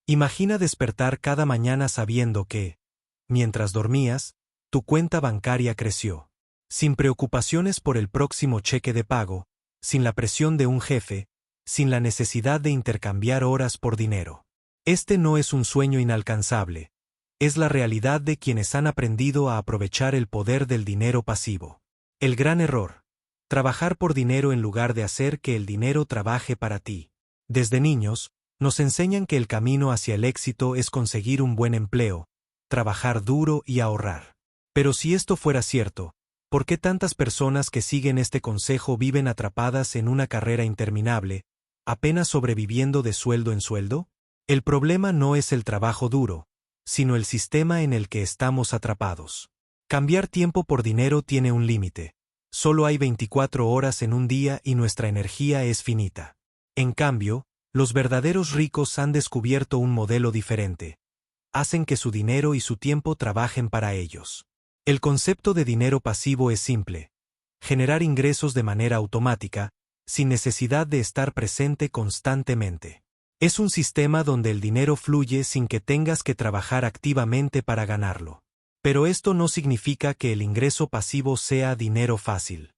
Imagina despertar cada mañana sabiendo que, mientras dormías, tu cuenta bancaria creció. Sin preocupaciones por el próximo cheque de pago, sin la presión de un jefe, sin la necesidad de intercambiar horas por dinero. Este no es un sueño inalcanzable, es la realidad de quienes han aprendido a aprovechar el poder del dinero pasivo. El gran error: trabajar por dinero en lugar de hacer que el dinero trabaje para ti. Desde niños, nos enseñan que el camino hacia el éxito es conseguir un buen empleo, trabajar duro y ahorrar. Pero si esto fuera cierto, ¿por qué tantas personas que siguen este consejo viven atrapadas en una carrera interminable, apenas sobreviviendo de sueldo en sueldo? El problema no es el trabajo duro, sino el sistema en el que estamos atrapados. Cambiar tiempo por dinero tiene un límite. Solo hay 24 horas en un día y nuestra energía es finita. En cambio, los verdaderos ricos han descubierto un modelo diferente. Hacen que su dinero y su tiempo trabajen para ellos. El concepto de dinero pasivo es simple: generar ingresos de manera automática, sin necesidad de estar presente constantemente. Es un sistema donde el dinero fluye sin que tengas que trabajar activamente para ganarlo. Pero esto no significa que el ingreso pasivo sea dinero fácil.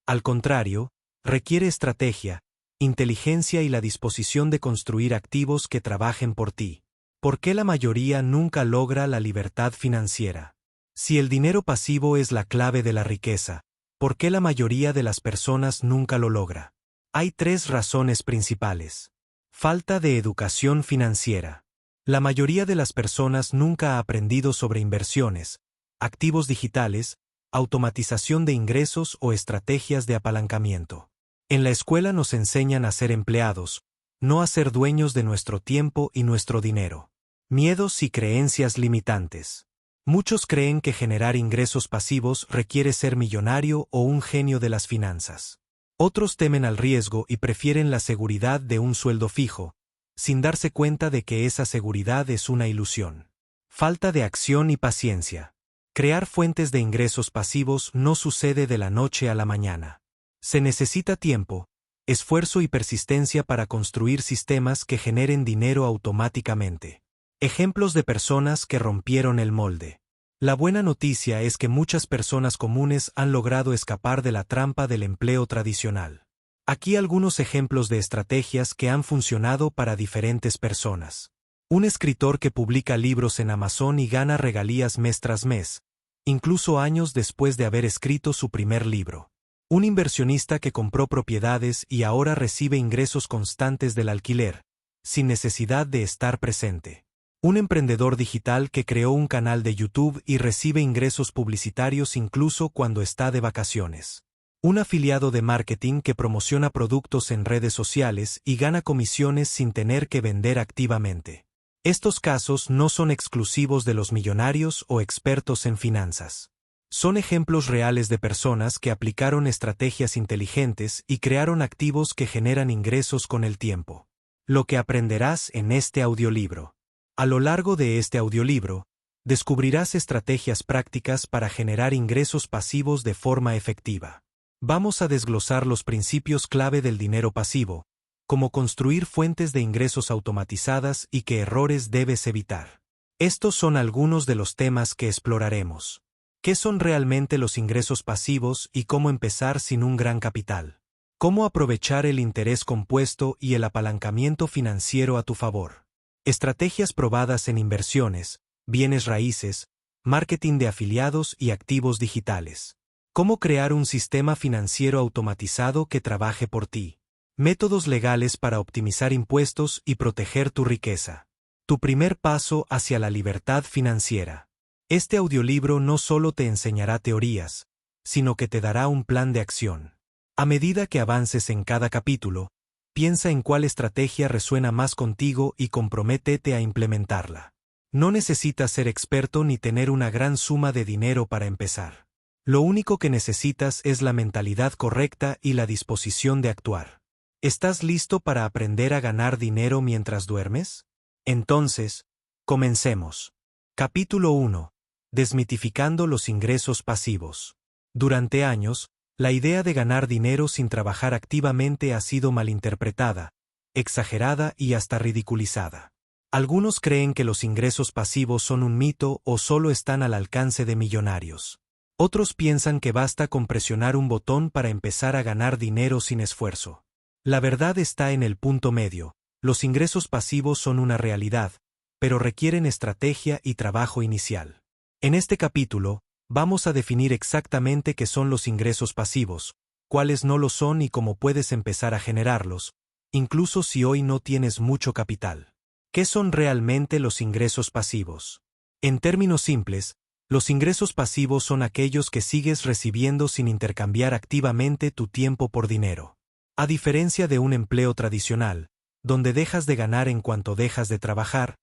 Al contrario, requiere estrategia, inteligencia y la disposición de construir activos que trabajen por ti. ¿Por qué la mayoría nunca logra la libertad financiera? Si el dinero pasivo es la clave de la riqueza, ¿por qué la mayoría de las personas nunca lo logra? Hay 3 razones principales. Falta de educación financiera. La mayoría de las personas nunca ha aprendido sobre inversiones, activos digitales, automatización de ingresos o estrategias de apalancamiento. En la escuela nos enseñan a ser empleados, no a ser dueños de nuestro tiempo y nuestro dinero. Miedos y creencias limitantes. Muchos creen que generar ingresos pasivos requiere ser millonario o un genio de las finanzas. Otros temen al riesgo y prefieren la seguridad de un sueldo fijo, sin darse cuenta de que esa seguridad es una ilusión. Falta de acción y paciencia. Crear fuentes de ingresos pasivos no sucede de la noche a la mañana. Se necesita tiempo, esfuerzo y persistencia para construir sistemas que generen dinero automáticamente. Ejemplos de personas que rompieron el molde. La buena noticia es que muchas personas comunes han logrado escapar de la trampa del empleo tradicional. Aquí algunos ejemplos de estrategias que han funcionado para diferentes personas. Un escritor que publica libros en Amazon y gana regalías mes tras mes, incluso años después de haber escrito su primer libro. Un inversionista que compró propiedades y ahora recibe ingresos constantes del alquiler, sin necesidad de estar presente. Un emprendedor digital que creó un canal de YouTube y recibe ingresos publicitarios incluso cuando está de vacaciones. Un afiliado de marketing que promociona productos en redes sociales y gana comisiones sin tener que vender activamente. Estos casos no son exclusivos de los millonarios o expertos en finanzas. Son ejemplos reales de personas que aplicaron estrategias inteligentes y crearon activos que generan ingresos con el tiempo. Lo que aprenderás en este audiolibro. A lo largo de este audiolibro, descubrirás estrategias prácticas para generar ingresos pasivos de forma efectiva. Vamos a desglosar los principios clave del dinero pasivo, como construir fuentes de ingresos automatizadas y qué errores debes evitar. Estos son algunos de los temas que exploraremos. ¿Qué son realmente los ingresos pasivos y cómo empezar sin un gran capital? ¿Cómo aprovechar el interés compuesto y el apalancamiento financiero a tu favor? Estrategias probadas en inversiones, bienes raíces, marketing de afiliados y activos digitales. ¿Cómo crear un sistema financiero automatizado que trabaje por ti? Métodos legales para optimizar impuestos y proteger tu riqueza. Tu primer paso hacia la libertad financiera. Este audiolibro no solo te enseñará teorías, sino que te dará un plan de acción. A medida que avances en cada capítulo, piensa en cuál estrategia resuena más contigo y comprométete a implementarla. No necesitas ser experto ni tener una gran suma de dinero para empezar. Lo único que necesitas es la mentalidad correcta y la disposición de actuar. ¿Estás listo para aprender a ganar dinero mientras duermes? Entonces, comencemos. Capítulo 1. Desmitificando los ingresos pasivos. Durante años, la idea de ganar dinero sin trabajar activamente ha sido malinterpretada, exagerada y hasta ridiculizada. Algunos creen que los ingresos pasivos son un mito o solo están al alcance de millonarios. Otros piensan que basta con presionar un botón para empezar a ganar dinero sin esfuerzo. La verdad está en el punto medio. Los ingresos pasivos son una realidad, pero requieren estrategia y trabajo inicial. En este capítulo, vamos a definir exactamente qué son los ingresos pasivos, cuáles no lo son y cómo puedes empezar a generarlos, incluso si hoy no tienes mucho capital. ¿Qué son realmente los ingresos pasivos? En términos simples, los ingresos pasivos son aquellos que sigues recibiendo sin intercambiar activamente tu tiempo por dinero. A diferencia de un empleo tradicional, donde dejas de ganar en cuanto dejas de trabajar,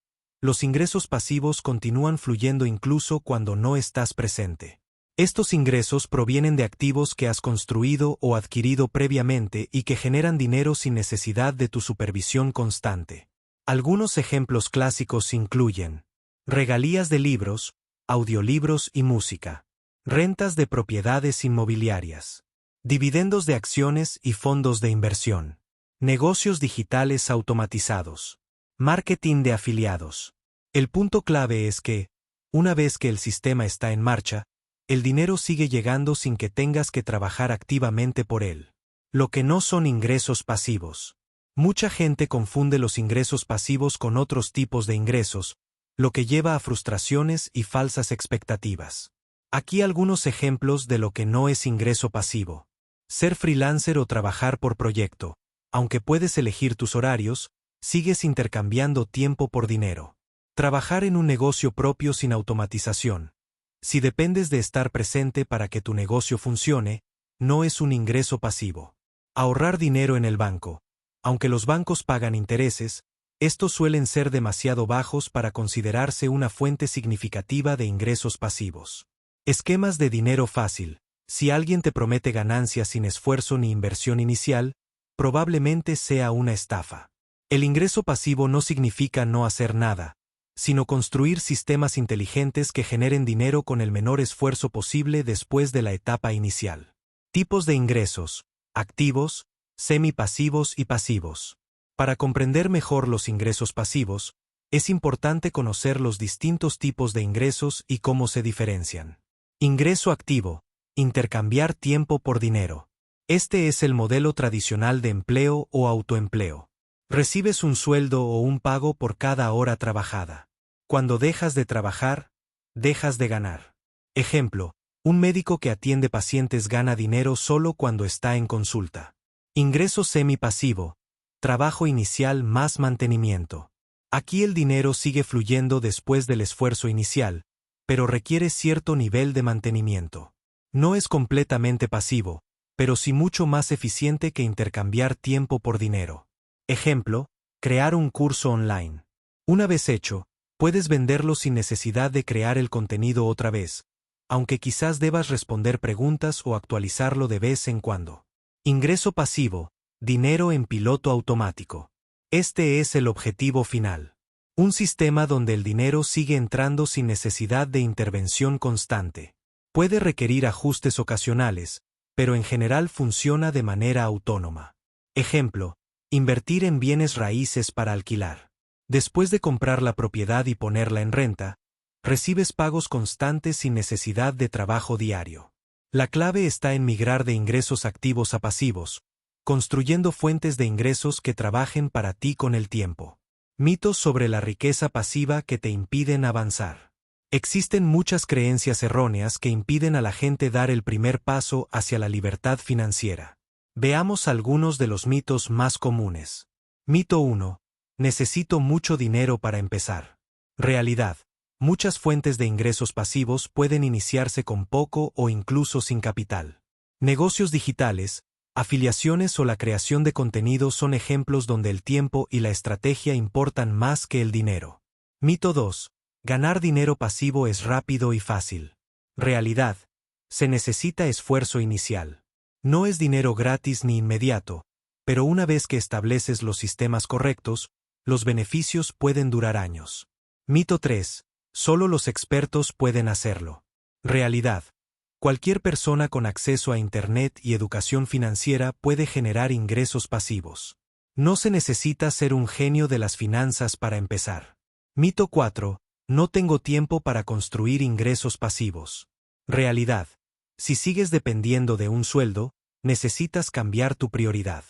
los ingresos pasivos continúan fluyendo incluso cuando no estás presente. Estos ingresos provienen de activos que has construido o adquirido previamente y que generan dinero sin necesidad de tu supervisión constante. Algunos ejemplos clásicos incluyen regalías de libros, audiolibros y música, rentas de propiedades inmobiliarias, dividendos de acciones y fondos de inversión, negocios digitales automatizados, marketing de afiliados. El punto clave es que, una vez que el sistema está en marcha, el dinero sigue llegando sin que tengas que trabajar activamente por él. Lo que no son ingresos pasivos. Mucha gente confunde los ingresos pasivos con otros tipos de ingresos, lo que lleva a frustraciones y falsas expectativas. Aquí algunos ejemplos de lo que no es ingreso pasivo. Ser freelancer o trabajar por proyecto. Aunque puedes elegir tus horarios, sigues intercambiando tiempo por dinero. Trabajar en un negocio propio sin automatización. Si dependes de estar presente para que tu negocio funcione, no es un ingreso pasivo. Ahorrar dinero en el banco. Aunque los bancos pagan intereses, estos suelen ser demasiado bajos para considerarse una fuente significativa de ingresos pasivos. Esquemas de dinero fácil. Si alguien te promete ganancias sin esfuerzo ni inversión inicial, probablemente sea una estafa. El ingreso pasivo no significa no hacer nada, sino construir sistemas inteligentes que generen dinero con el menor esfuerzo posible después de la etapa inicial. Tipos de ingresos: activos, semipasivos y pasivos. Para comprender mejor los ingresos pasivos, es importante conocer los distintos tipos de ingresos y cómo se diferencian. Ingreso activo: intercambiar tiempo por dinero. Este es el modelo tradicional de empleo o autoempleo. Recibes un sueldo o un pago por cada hora trabajada. Cuando dejas de trabajar, dejas de ganar. Ejemplo: un médico que atiende pacientes gana dinero solo cuando está en consulta. Ingreso semipasivo: trabajo inicial más mantenimiento. Aquí el dinero sigue fluyendo después del esfuerzo inicial, pero requiere cierto nivel de mantenimiento. No es completamente pasivo, pero sí mucho más eficiente que intercambiar tiempo por dinero. Ejemplo: crear un curso online. Una vez hecho, puedes venderlo sin necesidad de crear el contenido otra vez, aunque quizás debas responder preguntas o actualizarlo de vez en cuando. Ingreso pasivo: dinero en piloto automático. Este es el objetivo final. Un sistema donde el dinero sigue entrando sin necesidad de intervención constante. Puede requerir ajustes ocasionales, pero en general funciona de manera autónoma. Ejemplo: invertir en bienes raíces para alquilar. Después de comprar la propiedad y ponerla en renta, recibes pagos constantes sin necesidad de trabajo diario. La clave está en migrar de ingresos activos a pasivos, construyendo fuentes de ingresos que trabajen para ti con el tiempo. Mitos sobre la riqueza pasiva que te impiden avanzar. Existen muchas creencias erróneas que impiden a la gente dar el primer paso hacia la libertad financiera. Veamos algunos de los mitos más comunes. Mito 1. Necesito mucho dinero para empezar. Realidad: muchas fuentes de ingresos pasivos pueden iniciarse con poco o incluso sin capital. Negocios digitales, afiliaciones o la creación de contenido son ejemplos donde el tiempo y la estrategia importan más que el dinero. Mito 2. Ganar dinero pasivo es rápido y fácil. Realidad: se necesita esfuerzo inicial. No es dinero gratis ni inmediato, pero una vez que estableces los sistemas correctos, los beneficios pueden durar años. Mito 3. Solo los expertos pueden hacerlo. Realidad: cualquier persona con acceso a Internet y educación financiera puede generar ingresos pasivos. No se necesita ser un genio de las finanzas para empezar. Mito 4. No tengo tiempo para construir ingresos pasivos. Realidad. Si sigues dependiendo de un sueldo, necesitas cambiar tu prioridad.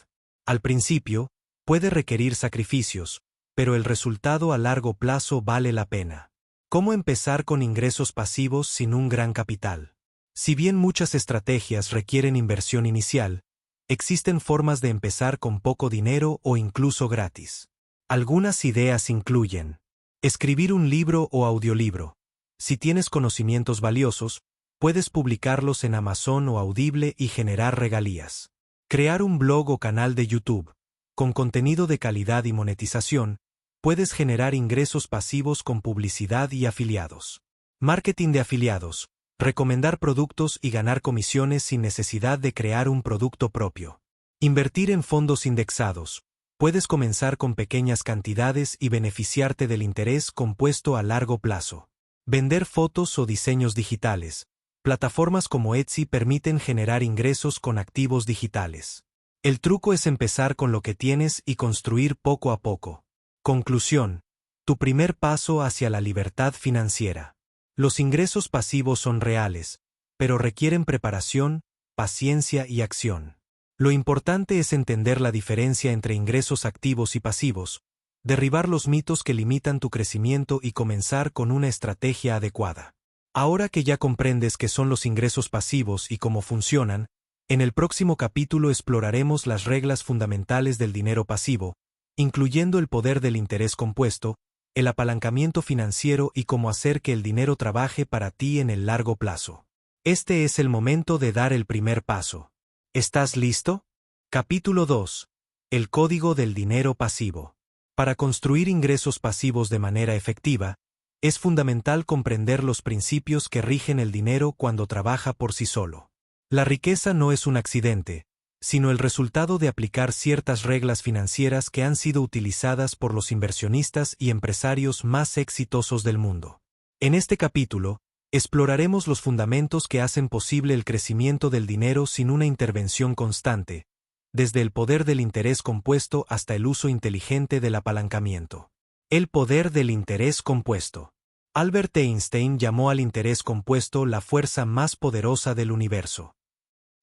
Al principio, puede requerir sacrificios, pero el resultado a largo plazo vale la pena. ¿Cómo empezar con ingresos pasivos sin un gran capital? Si bien muchas estrategias requieren inversión inicial, existen formas de empezar con poco dinero o incluso gratis. Algunas ideas incluyen: escribir un libro o audiolibro. Si tienes conocimientos valiosos, puedes publicarlos en Amazon o Audible y generar regalías. Crear un blog o canal de YouTube. Con contenido de calidad y monetización, puedes generar ingresos pasivos con publicidad y afiliados. Marketing de afiliados. Recomendar productos y ganar comisiones sin necesidad de crear un producto propio. Invertir en fondos indexados. Puedes comenzar con pequeñas cantidades y beneficiarte del interés compuesto a largo plazo. Vender fotos o diseños digitales. Plataformas como Etsy permiten generar ingresos con activos digitales. El truco es empezar con lo que tienes y construir poco a poco. Conclusión. Tu primer paso hacia la libertad financiera. Los ingresos pasivos son reales, pero requieren preparación, paciencia y acción. Lo importante es entender la diferencia entre ingresos activos y pasivos, derribar los mitos que limitan tu crecimiento y comenzar con una estrategia adecuada. Ahora que ya comprendes qué son los ingresos pasivos y cómo funcionan, en el próximo capítulo exploraremos las reglas fundamentales del dinero pasivo, incluyendo el poder del interés compuesto, el apalancamiento financiero y cómo hacer que el dinero trabaje para ti en el largo plazo. Este es el momento de dar el primer paso. ¿Estás listo? Capítulo 2. El código del dinero pasivo. Para construir ingresos pasivos de manera efectiva, es fundamental comprender los principios que rigen el dinero cuando trabaja por sí solo. La riqueza no es un accidente, sino el resultado de aplicar ciertas reglas financieras que han sido utilizadas por los inversionistas y empresarios más exitosos del mundo. En este capítulo, exploraremos los fundamentos que hacen posible el crecimiento del dinero sin una intervención constante, desde el poder del interés compuesto hasta el uso inteligente del apalancamiento. El poder del interés compuesto. Albert Einstein llamó al interés compuesto la fuerza más poderosa del universo.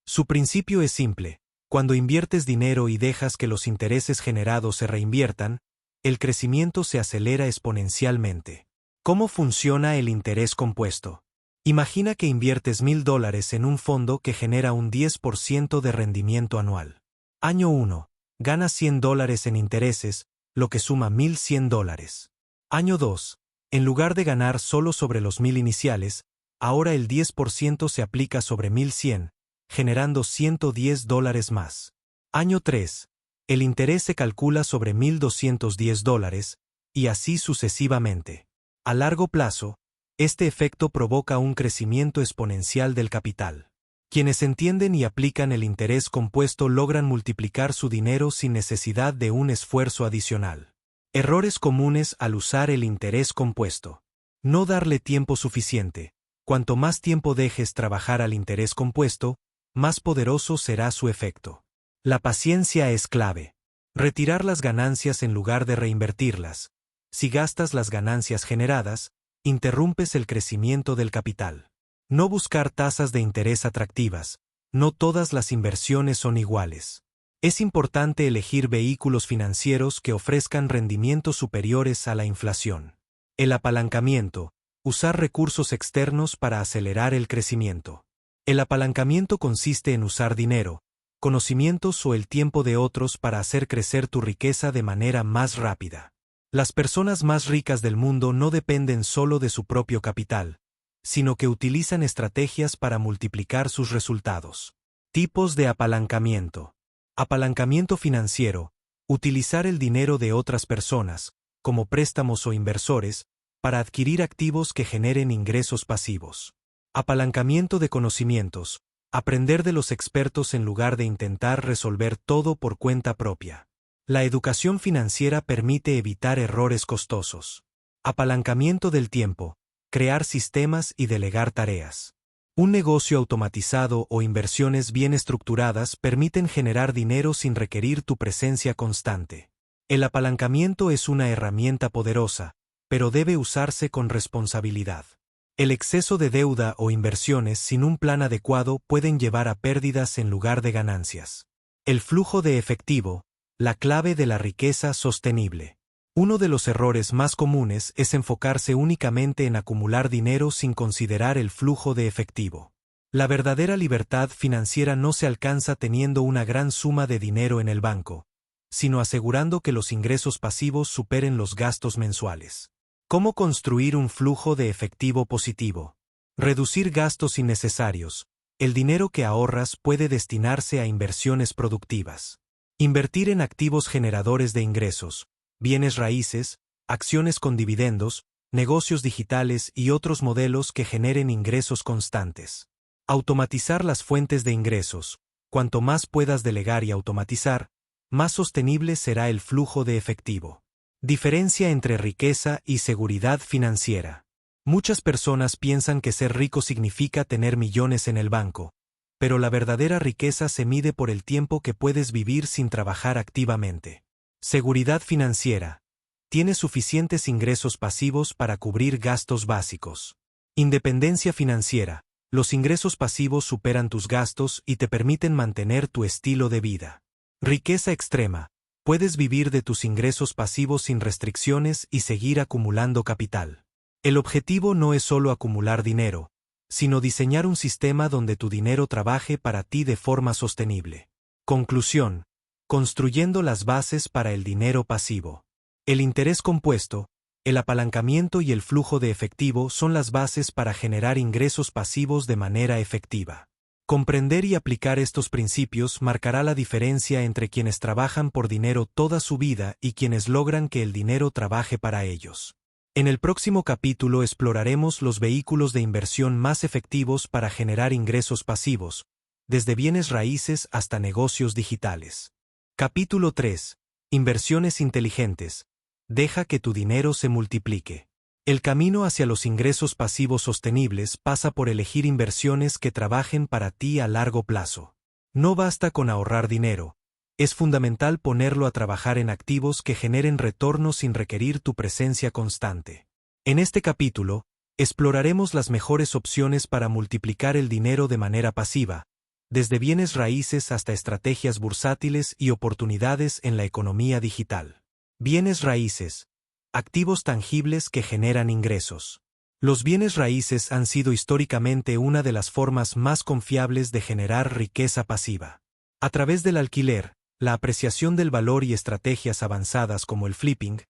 Su principio es simple: cuando inviertes dinero y dejas que los intereses generados se reinviertan, el crecimiento se acelera exponencialmente. ¿Cómo funciona el interés compuesto? Imagina que inviertes $1000 en un fondo que genera un 10% de rendimiento anual. Año 1. Ganas $100 en intereses, lo que suma $1100. Año 2. En lugar de ganar solo sobre los 1000 iniciales, ahora el 10% se aplica sobre 1100, generando $110 más. Año 3. El interés se calcula sobre $1210, y así sucesivamente. A largo plazo, este efecto provoca un crecimiento exponencial del capital. Quienes entienden y aplican el interés compuesto logran multiplicar su dinero sin necesidad de un esfuerzo adicional. Errores comunes al usar el interés compuesto. No darle tiempo suficiente. Cuanto más tiempo dejes trabajar al interés compuesto, más poderoso será su efecto. La paciencia es clave. Retirar las ganancias en lugar de reinvertirlas. Si gastas las ganancias generadas, interrumpes el crecimiento del capital. No buscar tasas de interés atractivas. No todas las inversiones son iguales. Es importante elegir vehículos financieros que ofrezcan rendimientos superiores a la inflación. El apalancamiento. Usar recursos externos para acelerar el crecimiento. El apalancamiento consiste en usar dinero, conocimientos o el tiempo de otros para hacer crecer tu riqueza de manera más rápida. Las personas más ricas del mundo no dependen solo de su propio capital, sino que utilizan estrategias para multiplicar sus resultados. Tipos de apalancamiento. Apalancamiento financiero. Utilizar el dinero de otras personas, como préstamos o inversores, para adquirir activos que generen ingresos pasivos. Apalancamiento de conocimientos. Aprender de los expertos en lugar de intentar resolver todo por cuenta propia. La educación financiera permite evitar errores costosos. Apalancamiento del tiempo. Crear sistemas y delegar tareas. Un negocio automatizado o inversiones bien estructuradas permiten generar dinero sin requerir tu presencia constante. El apalancamiento es una herramienta poderosa, pero debe usarse con responsabilidad. El exceso de deuda o inversiones sin un plan adecuado pueden llevar a pérdidas en lugar de ganancias. El flujo de efectivo, la clave de la riqueza sostenible. Uno de los errores más comunes es enfocarse únicamente en acumular dinero sin considerar el flujo de efectivo. La verdadera libertad financiera no se alcanza teniendo una gran suma de dinero en el banco, sino asegurando que los ingresos pasivos superen los gastos mensuales. ¿Cómo construir un flujo de efectivo positivo? Reducir gastos innecesarios. El dinero que ahorras puede destinarse a inversiones productivas. Invertir en activos generadores de ingresos, bienes raíces, acciones con dividendos, negocios digitales y otros modelos que generen ingresos constantes. Automatizar las fuentes de ingresos. Cuanto más puedas delegar y automatizar, más sostenible será el flujo de efectivo. Diferencia entre riqueza y seguridad financiera. Muchas personas piensan que ser rico significa tener millones en el banco, pero la verdadera riqueza se mide por el tiempo que puedes vivir sin trabajar activamente. Seguridad financiera. Tienes suficientes ingresos pasivos para cubrir gastos básicos. Independencia financiera. Los ingresos pasivos superan tus gastos y te permiten mantener tu estilo de vida. Riqueza extrema. Puedes vivir de tus ingresos pasivos sin restricciones y seguir acumulando capital. El objetivo no es solo acumular dinero, sino diseñar un sistema donde tu dinero trabaje para ti de forma sostenible. Conclusión. Construyendo las bases para el dinero pasivo. El interés compuesto, el apalancamiento y el flujo de efectivo son las bases para generar ingresos pasivos de manera efectiva. Comprender y aplicar estos principios marcará la diferencia entre quienes trabajan por dinero toda su vida y quienes logran que el dinero trabaje para ellos. En el próximo capítulo exploraremos los vehículos de inversión más efectivos para generar ingresos pasivos, desde bienes raíces hasta negocios digitales. Capítulo 3. Inversiones inteligentes. Deja que tu dinero se multiplique. El camino hacia los ingresos pasivos sostenibles pasa por elegir inversiones que trabajen para ti a largo plazo. No basta con ahorrar dinero, es fundamental ponerlo a trabajar en activos que generen retorno sin requerir tu presencia constante. En este capítulo, exploraremos las mejores opciones para multiplicar el dinero de manera pasiva, desde bienes raíces hasta estrategias bursátiles y oportunidades en la economía digital. Bienes raíces. Activos tangibles que generan ingresos. Los bienes raíces han sido históricamente una de las formas más confiables de generar riqueza pasiva. A través del alquiler, la apreciación del valor y estrategias avanzadas como el flipping,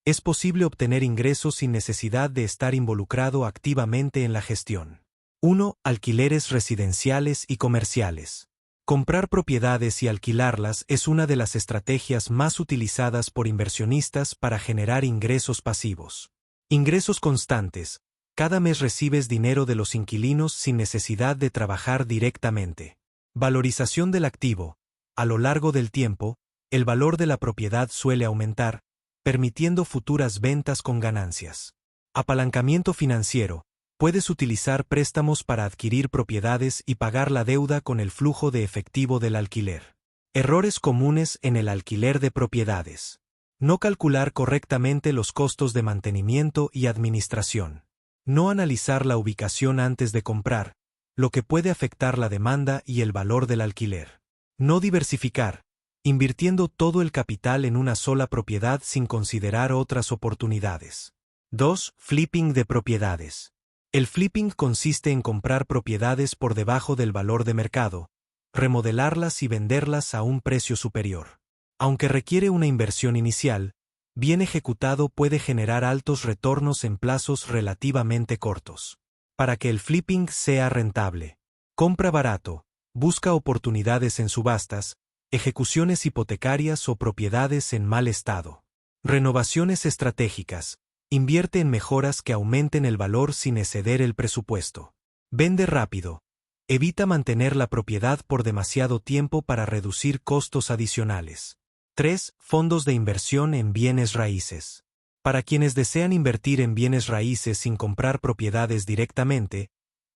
es posible obtener ingresos sin necesidad de estar involucrado activamente en la gestión. 1. Alquileres residenciales y comerciales. Comprar propiedades y alquilarlas es una de las estrategias más utilizadas por inversionistas para generar ingresos pasivos. Ingresos constantes. Cada mes recibes dinero de los inquilinos sin necesidad de trabajar directamente. Valorización del activo. A lo largo del tiempo, el valor de la propiedad suele aumentar, permitiendo futuras ventas con ganancias. Apalancamiento financiero. Puedes utilizar préstamos para adquirir propiedades y pagar la deuda con el flujo de efectivo del alquiler. Errores comunes en el alquiler de propiedades. No calcular correctamente los costos de mantenimiento y administración. No analizar la ubicación antes de comprar, lo que puede afectar la demanda y el valor del alquiler. No diversificar, invirtiendo todo el capital en una sola propiedad sin considerar otras oportunidades. 2. Flipping de propiedades. El flipping consiste en comprar propiedades por debajo del valor de mercado, remodelarlas y venderlas a un precio superior. Aunque requiere una inversión inicial, bien ejecutado puede generar altos retornos en plazos relativamente cortos. Para que el flipping sea rentable, compra barato, busca oportunidades en subastas, ejecuciones hipotecarias o propiedades en mal estado. Renovaciones estratégicas. Invierte en mejoras que aumenten el valor sin exceder el presupuesto. Vende rápido. Evita mantener la propiedad por demasiado tiempo para reducir costos adicionales. 3. Fondos de inversión en bienes raíces. Para quienes desean invertir en bienes raíces sin comprar propiedades directamente,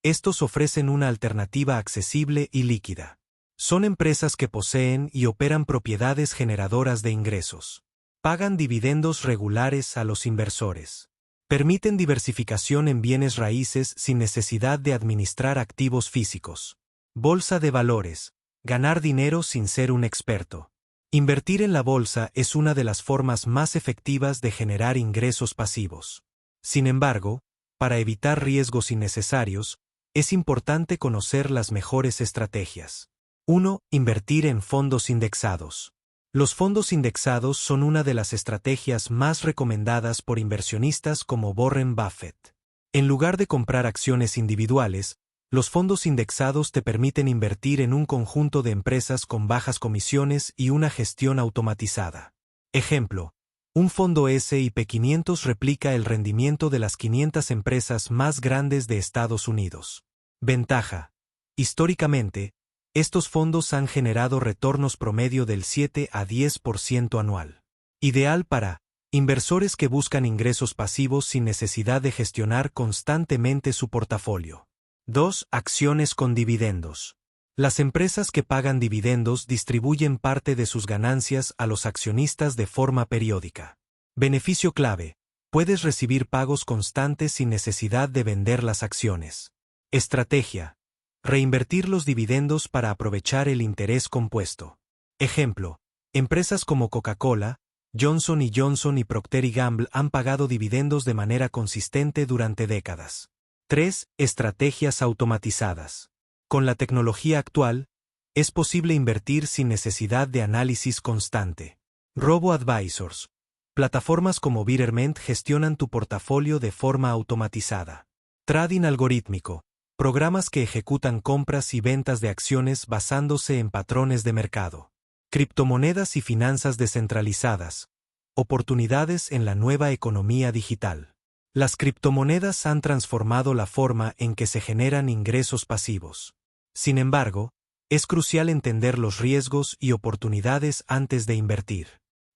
estos ofrecen una alternativa accesible y líquida. Son empresas que poseen y operan propiedades generadoras de ingresos. Pagan dividendos regulares a los inversores. Permiten diversificación en bienes raíces sin necesidad de administrar activos físicos. Bolsa de valores. Ganar dinero sin ser un experto. Invertir en la bolsa es una de las formas más efectivas de generar ingresos pasivos. Sin embargo, para evitar riesgos innecesarios, es importante conocer las mejores estrategias. 1. Invertir en fondos indexados. Los fondos indexados son una de las estrategias más recomendadas por inversionistas como Warren Buffett. En lugar de comprar acciones individuales, los fondos indexados te permiten invertir en un conjunto de empresas con bajas comisiones y una gestión automatizada. Ejemplo, un fondo S&P 500 replica el rendimiento de las 500 empresas más grandes de Estados Unidos. Ventaja. Históricamente, estos fondos han generado retornos promedio del 7 a 10% anual. Ideal para inversores que buscan ingresos pasivos sin necesidad de gestionar constantemente su portafolio. 2. Acciones con dividendos. Las empresas que pagan dividendos distribuyen parte de sus ganancias a los accionistas de forma periódica. Beneficio clave. Puedes recibir pagos constantes sin necesidad de vender las acciones. Estrategia. Reinvertir los dividendos para aprovechar el interés compuesto. Ejemplo, empresas como Coca-Cola, Johnson & Johnson y Procter & Gamble han pagado dividendos de manera consistente durante décadas. 3. Estrategias automatizadas. Con la tecnología actual, es posible invertir sin necesidad de análisis constante. Robo-advisors. Plataformas como Betterment gestionan tu portafolio de forma automatizada. Trading algorítmico. Programas que ejecutan compras y ventas de acciones basándose en patrones de mercado. Criptomonedas y finanzas descentralizadas. Oportunidades en la nueva economía digital. Las criptomonedas han transformado la forma en que se generan ingresos pasivos. Sin embargo, es crucial entender los riesgos y oportunidades antes de invertir.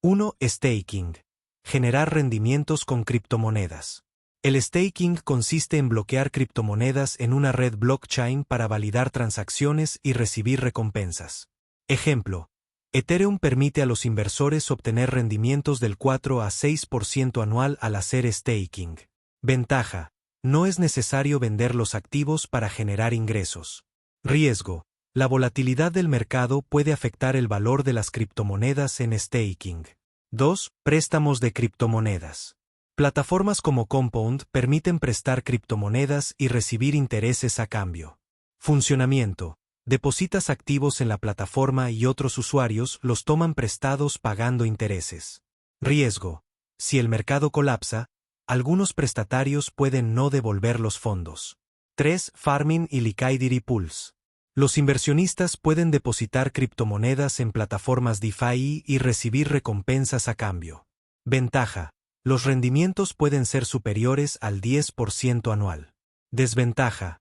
1. Staking. Generar rendimientos con criptomonedas. El staking consiste en bloquear criptomonedas en una red blockchain para validar transacciones y recibir recompensas. Ejemplo, Ethereum permite a los inversores obtener rendimientos del 4 a 6% anual al hacer staking. Ventaja: no es necesario vender los activos para generar ingresos. Riesgo: la volatilidad del mercado puede afectar el valor de las criptomonedas en staking. 2. Préstamos de criptomonedas. Plataformas como Compound permiten prestar criptomonedas y recibir intereses a cambio. Funcionamiento: depositas activos en la plataforma y otros usuarios los toman prestados pagando intereses. Riesgo: si el mercado colapsa, algunos prestatarios pueden no devolver los fondos. 3. Farming y liquidity pools. Los inversionistas pueden depositar criptomonedas en plataformas DeFi y recibir recompensas a cambio. Ventaja: los rendimientos pueden ser superiores al 10% anual. Desventaja: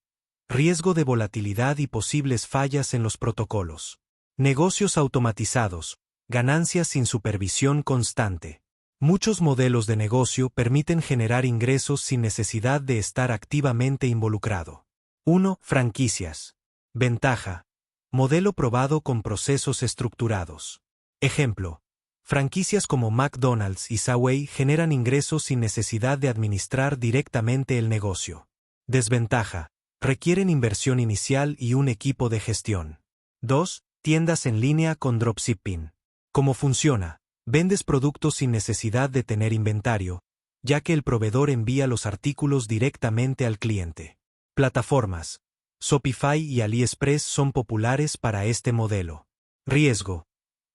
riesgo de volatilidad y posibles fallas en los protocolos. Negocios automatizados, ganancias sin supervisión constante. Muchos modelos de negocio permiten generar ingresos sin necesidad de estar activamente involucrado. 1. Franquicias. Ventaja: modelo probado con procesos estructurados. Ejemplo, franquicias como McDonald's y Subway generan ingresos sin necesidad de administrar directamente el negocio. Desventaja: requieren inversión inicial y un equipo de gestión. 2. Tiendas en línea con dropshipping. ¿Cómo funciona? Vendes productos sin necesidad de tener inventario, ya que el proveedor envía los artículos directamente al cliente. Plataformas: Shopify y AliExpress son populares para este modelo. Riesgo: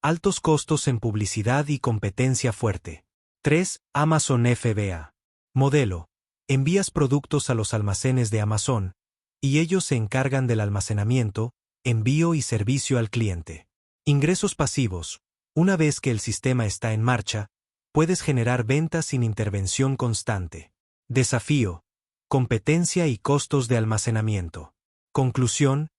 altos costos en publicidad y competencia fuerte. 3. Amazon FBA. Modelo: envías productos a los almacenes de Amazon, y ellos se encargan del almacenamiento, envío y servicio al cliente. Ingresos pasivos: una vez que el sistema está en marcha, puedes generar ventas sin intervención constante. Desafío: competencia y costos de almacenamiento. Conclusión: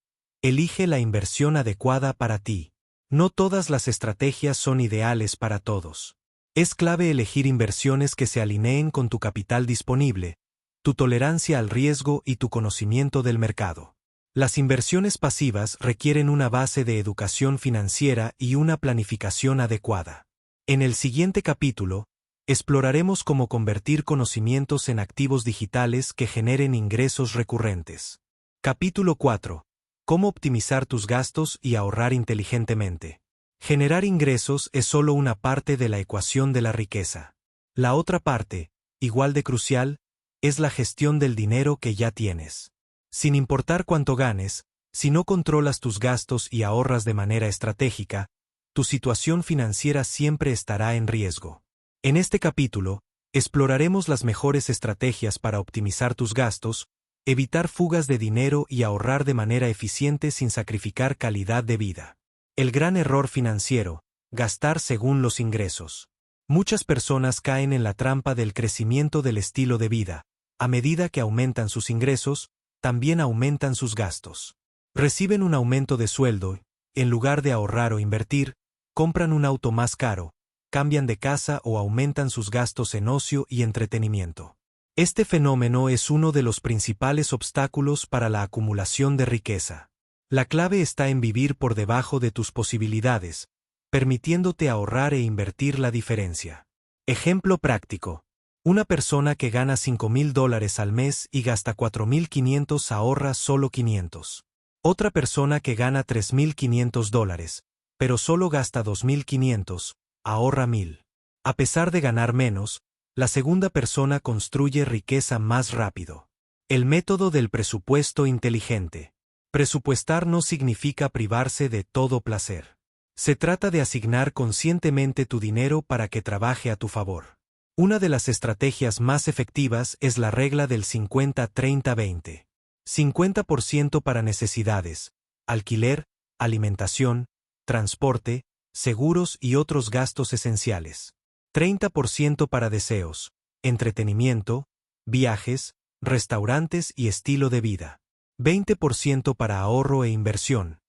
elige la inversión adecuada para ti. No todas las estrategias son ideales para todos. Es clave elegir inversiones que se alineen con tu capital disponible, tu tolerancia al riesgo y tu conocimiento del mercado. Las inversiones pasivas requieren una base de educación financiera y una planificación adecuada. En el siguiente capítulo, Exploraremos cómo convertir conocimientos en activos digitales que generen ingresos recurrentes. Capítulo 4. Cómo optimizar tus gastos y ahorrar inteligentemente. Generar ingresos es solo una parte de la ecuación de la riqueza. La otra parte, igual de crucial, es la gestión del dinero que ya tienes. Sin importar cuánto ganes, si no controlas tus gastos y ahorras de manera estratégica, tu situación financiera siempre estará en riesgo. En este capítulo, exploraremos las mejores estrategias para optimizar tus gastos, evitar fugas de dinero y ahorrar de manera eficiente sin sacrificar calidad de vida. El gran error financiero: gastar según los ingresos. Muchas personas caen en la trampa del crecimiento del estilo de vida. A medida que aumentan sus ingresos, también aumentan sus gastos. Reciben un aumento de sueldo, en lugar de ahorrar o invertir, compran un auto más caro, cambian de casa o aumentan sus gastos en ocio y entretenimiento. Este fenómeno es uno de los principales obstáculos para la acumulación de riqueza. La clave está en vivir por debajo de tus posibilidades, permitiéndote ahorrar e invertir la diferencia. Ejemplo práctico. Una persona que gana $5,000 al mes y gasta $4,500 ahorra solo $500. Otra persona que gana $3,500, pero solo gasta $2,500, ahorra $1,000. A pesar de ganar menos, la segunda persona construye riqueza más rápido. El método del presupuesto inteligente. Presupuestar no significa privarse de todo placer. Se trata de asignar conscientemente tu dinero para que trabaje a tu favor. Una de las estrategias más efectivas es la regla del 50-30-20. 50% para necesidades, alquiler, alimentación, transporte, seguros y otros gastos esenciales. 30% para deseos, entretenimiento, viajes, restaurantes y estilo de vida. 20% para ahorro e inversión.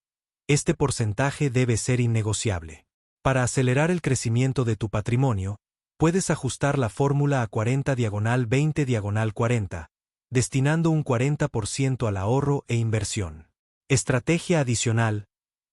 Este porcentaje debe ser innegociable. Para acelerar el crecimiento de tu patrimonio, puedes ajustar la fórmula a 40-20-40, destinando un 40% al ahorro e inversión. Estrategia adicional: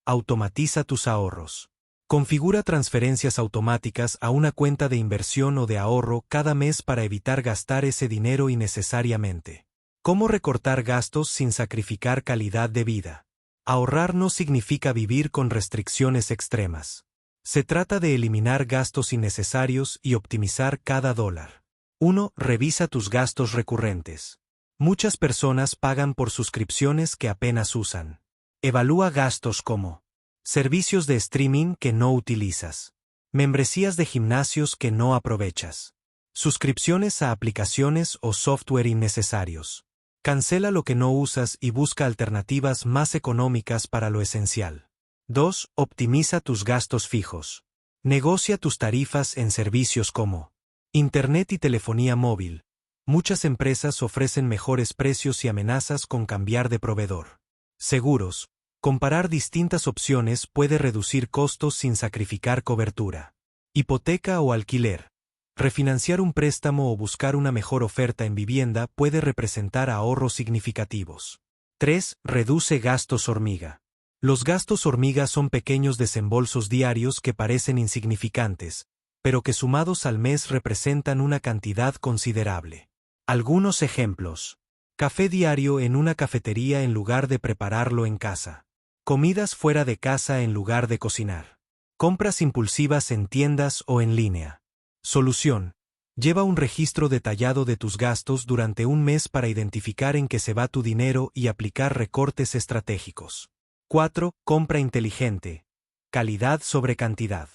automatiza tus ahorros. Configura transferencias automáticas a una cuenta de inversión o de ahorro cada mes para evitar gastar ese dinero innecesariamente. ¿Cómo recortar gastos sin sacrificar calidad de vida? Ahorrar no significa vivir con restricciones extremas. Se trata de eliminar gastos innecesarios y optimizar cada dólar. 1. Revisa tus gastos recurrentes. Muchas personas pagan por suscripciones que apenas usan. Evalúa gastos como servicios de streaming que no utilizas, membresías de gimnasios que no aprovechas, suscripciones a aplicaciones o software innecesarios. Cancela lo que no usas y busca alternativas más económicas para lo esencial. 2. Optimiza tus gastos fijos. Negocia tus tarifas en servicios como Internet y telefonía móvil. Muchas empresas ofrecen mejores precios y amenazas con cambiar de proveedor. Seguros. Comparar distintas opciones puede reducir costos sin sacrificar cobertura. Hipoteca o alquiler. Refinanciar un préstamo o buscar una mejor oferta en vivienda puede representar ahorros significativos. 3. Reduce gastos hormiga. Los gastos hormiga son pequeños desembolsos diarios que parecen insignificantes, pero que sumados al mes representan una cantidad considerable. Algunos ejemplos: café diario en una cafetería en lugar de prepararlo en casa. Comidas fuera de casa en lugar de cocinar. Compras impulsivas en tiendas o en línea. Solución: lleva un registro detallado de tus gastos durante un mes para identificar en qué se va tu dinero y aplicar recortes estratégicos. 4. Compra inteligente. Calidad sobre cantidad.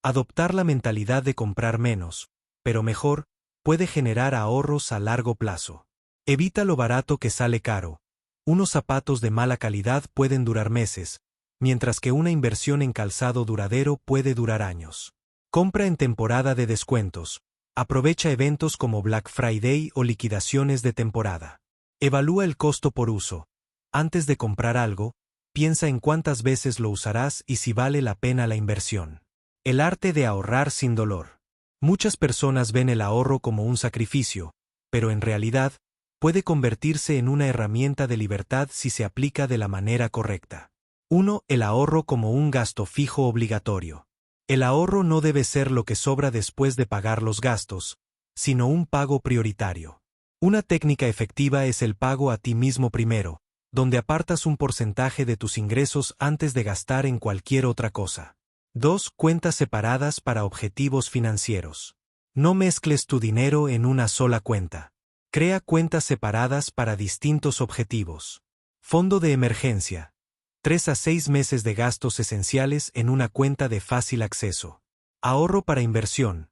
Adoptar la mentalidad de comprar menos, pero mejor, puede generar ahorros a largo plazo. Evita lo barato que sale caro. Unos zapatos de mala calidad pueden durar meses, mientras que una inversión en calzado duradero puede durar años. Compra en temporada de descuentos. Aprovecha eventos como Black Friday o liquidaciones de temporada. Evalúa el costo por uso. Antes de comprar algo, piensa en cuántas veces lo usarás y si vale la pena la inversión. El arte de ahorrar sin dolor. Muchas personas ven el ahorro como un sacrificio, pero en realidad, puede convertirse en una herramienta de libertad si se aplica de la manera correcta. 1. El ahorro como un gasto fijo obligatorio. El ahorro no debe ser lo que sobra después de pagar los gastos, sino un pago prioritario. Una técnica efectiva es el pago a ti mismo primero, donde apartas un porcentaje de tus ingresos antes de gastar en cualquier otra cosa. 2. Cuentas separadas para objetivos financieros. No mezcles tu dinero en una sola cuenta. Crea cuentas separadas para distintos objetivos. Fondo de emergencia. 3 a 6 meses de gastos esenciales en una cuenta de fácil acceso. Ahorro para inversión.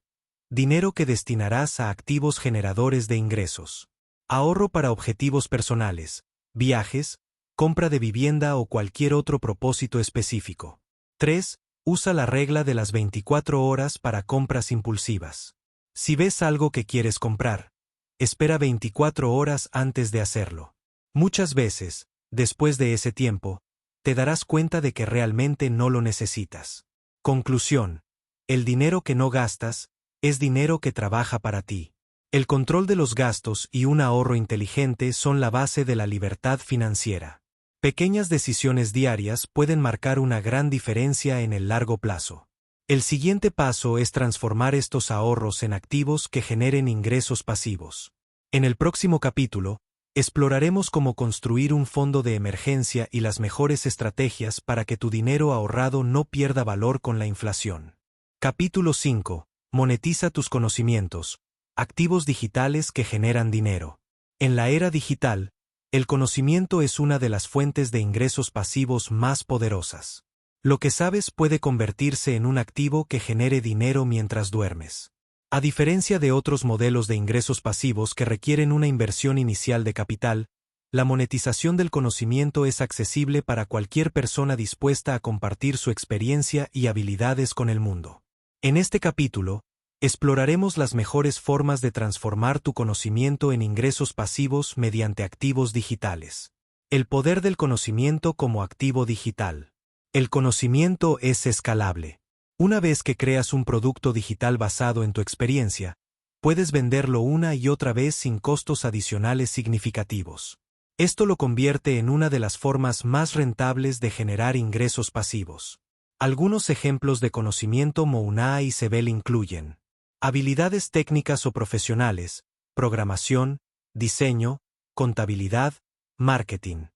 Dinero que destinarás a activos generadores de ingresos. Ahorro para objetivos personales, viajes, compra de vivienda o cualquier otro propósito específico. 3. Usa la regla de las 24 horas para compras impulsivas. Si ves algo que quieres comprar, espera 24 horas antes de hacerlo. Muchas veces, después de ese tiempo, te darás cuenta de que realmente no lo necesitas. Conclusión. El dinero que no gastas, es dinero que trabaja para ti. El control de los gastos y un ahorro inteligente son la base de la libertad financiera. Pequeñas decisiones diarias pueden marcar una gran diferencia en el largo plazo. El siguiente paso es transformar estos ahorros en activos que generen ingresos pasivos. En el próximo capítulo, exploraremos cómo construir un fondo de emergencia y las mejores estrategias para que tu dinero ahorrado no pierda valor con la inflación. Capítulo 5. Monetiza tus conocimientos. Activos digitales que generan dinero. En la era digital, el conocimiento es una de las fuentes de ingresos pasivos más poderosas. Lo que sabes puede convertirse en un activo que genere dinero mientras duermes. A diferencia de otros modelos de ingresos pasivos que requieren una inversión inicial de capital, la monetización del conocimiento es accesible para cualquier persona dispuesta a compartir su experiencia y habilidades con el mundo. En este capítulo, exploraremos las mejores formas de transformar tu conocimiento en ingresos pasivos mediante activos digitales. El poder del conocimiento como activo digital. El conocimiento es escalable. Una vez que creas un producto digital basado en tu experiencia, puedes venderlo una y otra vez sin costos adicionales significativos. Esto lo convierte en una de las formas más rentables de generar ingresos pasivos. Algunos ejemplos de conocimiento Mouna y Sebel incluyen habilidades técnicas o profesionales, programación, diseño, contabilidad, marketing.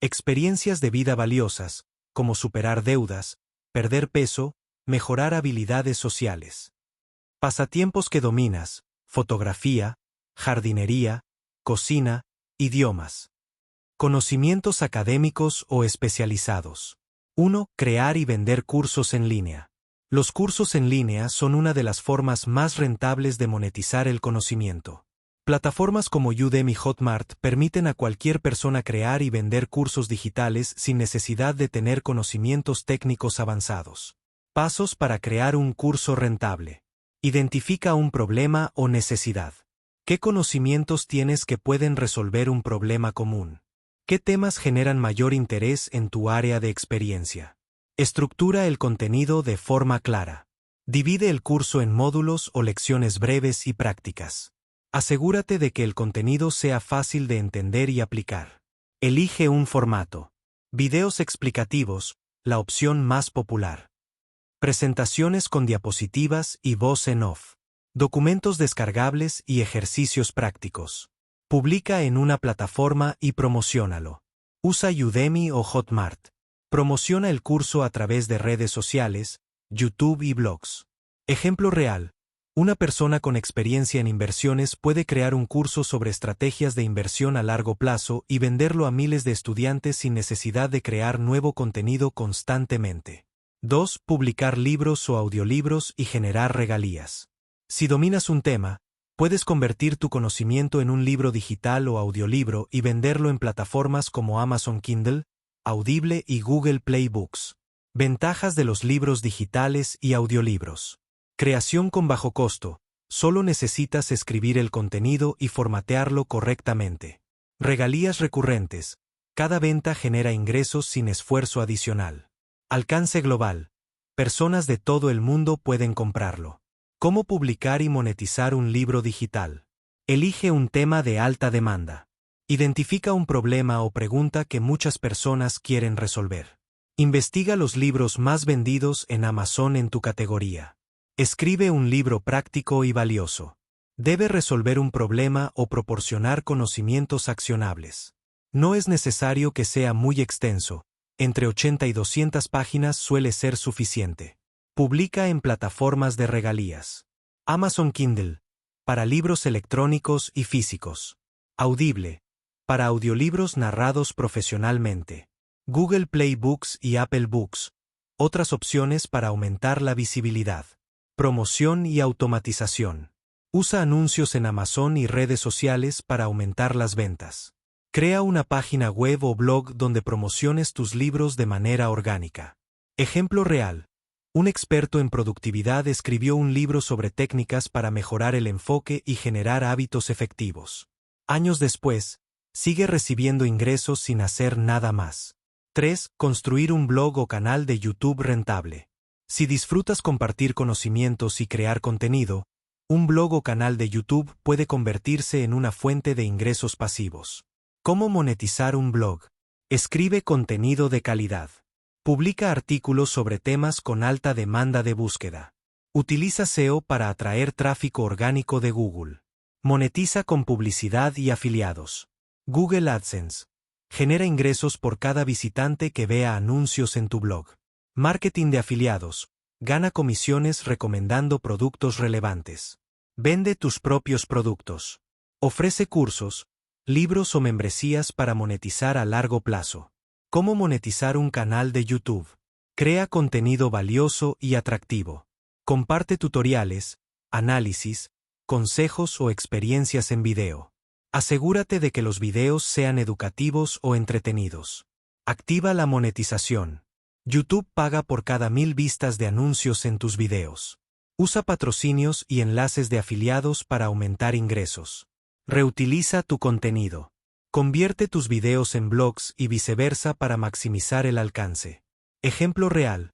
Experiencias de vida valiosas, como superar deudas, perder peso, mejorar habilidades sociales. Pasatiempos que dominas, fotografía, jardinería, cocina, idiomas. Conocimientos académicos o especializados. 1. Crear y vender cursos en línea. Los cursos en línea son una de las formas más rentables de monetizar el conocimiento. Plataformas como Udemy y Hotmart permiten a cualquier persona crear y vender cursos digitales sin necesidad de tener conocimientos técnicos avanzados. Pasos para crear un curso rentable. Identifica un problema o necesidad. ¿Qué conocimientos tienes que pueden resolver un problema común? ¿Qué temas generan mayor interés en tu área de experiencia? Estructura el contenido de forma clara. Divide el curso en módulos o lecciones breves y prácticas. Asegúrate de que el contenido sea fácil de entender y aplicar. Elige un formato. Videos explicativos, la opción más popular. Presentaciones con diapositivas y voz en off. Documentos descargables y ejercicios prácticos. Publica en una plataforma y promociónalo. Usa Udemy o Hotmart. Promociona el curso a través de redes sociales, YouTube y blogs. Ejemplo real. Una persona con experiencia en inversiones puede crear un curso sobre estrategias de inversión a largo plazo y venderlo a miles de estudiantes sin necesidad de crear nuevo contenido constantemente. 2. Publicar libros o audiolibros y generar regalías. Si dominas un tema, puedes convertir tu conocimiento en un libro digital o audiolibro y venderlo en plataformas como Amazon Kindle, Audible y Google Play Books. Ventajas de los libros digitales y audiolibros. Creación con bajo costo. Solo necesitas escribir el contenido y formatearlo correctamente. Regalías recurrentes. Cada venta genera ingresos sin esfuerzo adicional. Alcance global. Personas de todo el mundo pueden comprarlo. ¿Cómo publicar y monetizar un libro digital? Elige un tema de alta demanda. Identifica un problema o pregunta que muchas personas quieren resolver. Investiga los libros más vendidos en Amazon en tu categoría. Escribe un libro práctico y valioso. Debe resolver un problema o proporcionar conocimientos accionables. No es necesario que sea muy extenso, entre 80 y 200 páginas suele ser suficiente. Publica en plataformas de regalías. Amazon Kindle, para libros electrónicos y físicos. Audible, para audiolibros narrados profesionalmente. Google Play Books y Apple Books, otras opciones para aumentar la visibilidad. Promoción y automatización. Usa anuncios en Amazon y redes sociales para aumentar las ventas. Crea una página web o blog donde promociones tus libros de manera orgánica. Ejemplo real. Un experto en productividad escribió un libro sobre técnicas para mejorar el enfoque y generar hábitos efectivos. Años después, sigue recibiendo ingresos sin hacer nada más. 3. Construir un blog o canal de YouTube rentable. Si disfrutas compartir conocimientos y crear contenido, un blog o canal de YouTube puede convertirse en una fuente de ingresos pasivos. ¿Cómo monetizar un blog? Escribe contenido de calidad. Publica artículos sobre temas con alta demanda de búsqueda. Utiliza SEO para atraer tráfico orgánico de Google. Monetiza con publicidad y afiliados. Google AdSense. Genera ingresos por cada visitante que vea anuncios en tu blog. Marketing de afiliados. Gana comisiones recomendando productos relevantes. Vende tus propios productos. Ofrece cursos, libros o membresías para monetizar a largo plazo. ¿Cómo monetizar un canal de YouTube? Crea contenido valioso y atractivo. Comparte tutoriales, análisis, consejos o experiencias en video. Asegúrate de que los videos sean educativos o entretenidos. Activa la monetización. YouTube paga por cada 1000 vistas de anuncios en tus videos. Usa patrocinios y enlaces de afiliados para aumentar ingresos. Reutiliza tu contenido. Convierte tus videos en blogs y viceversa para maximizar el alcance. Ejemplo real.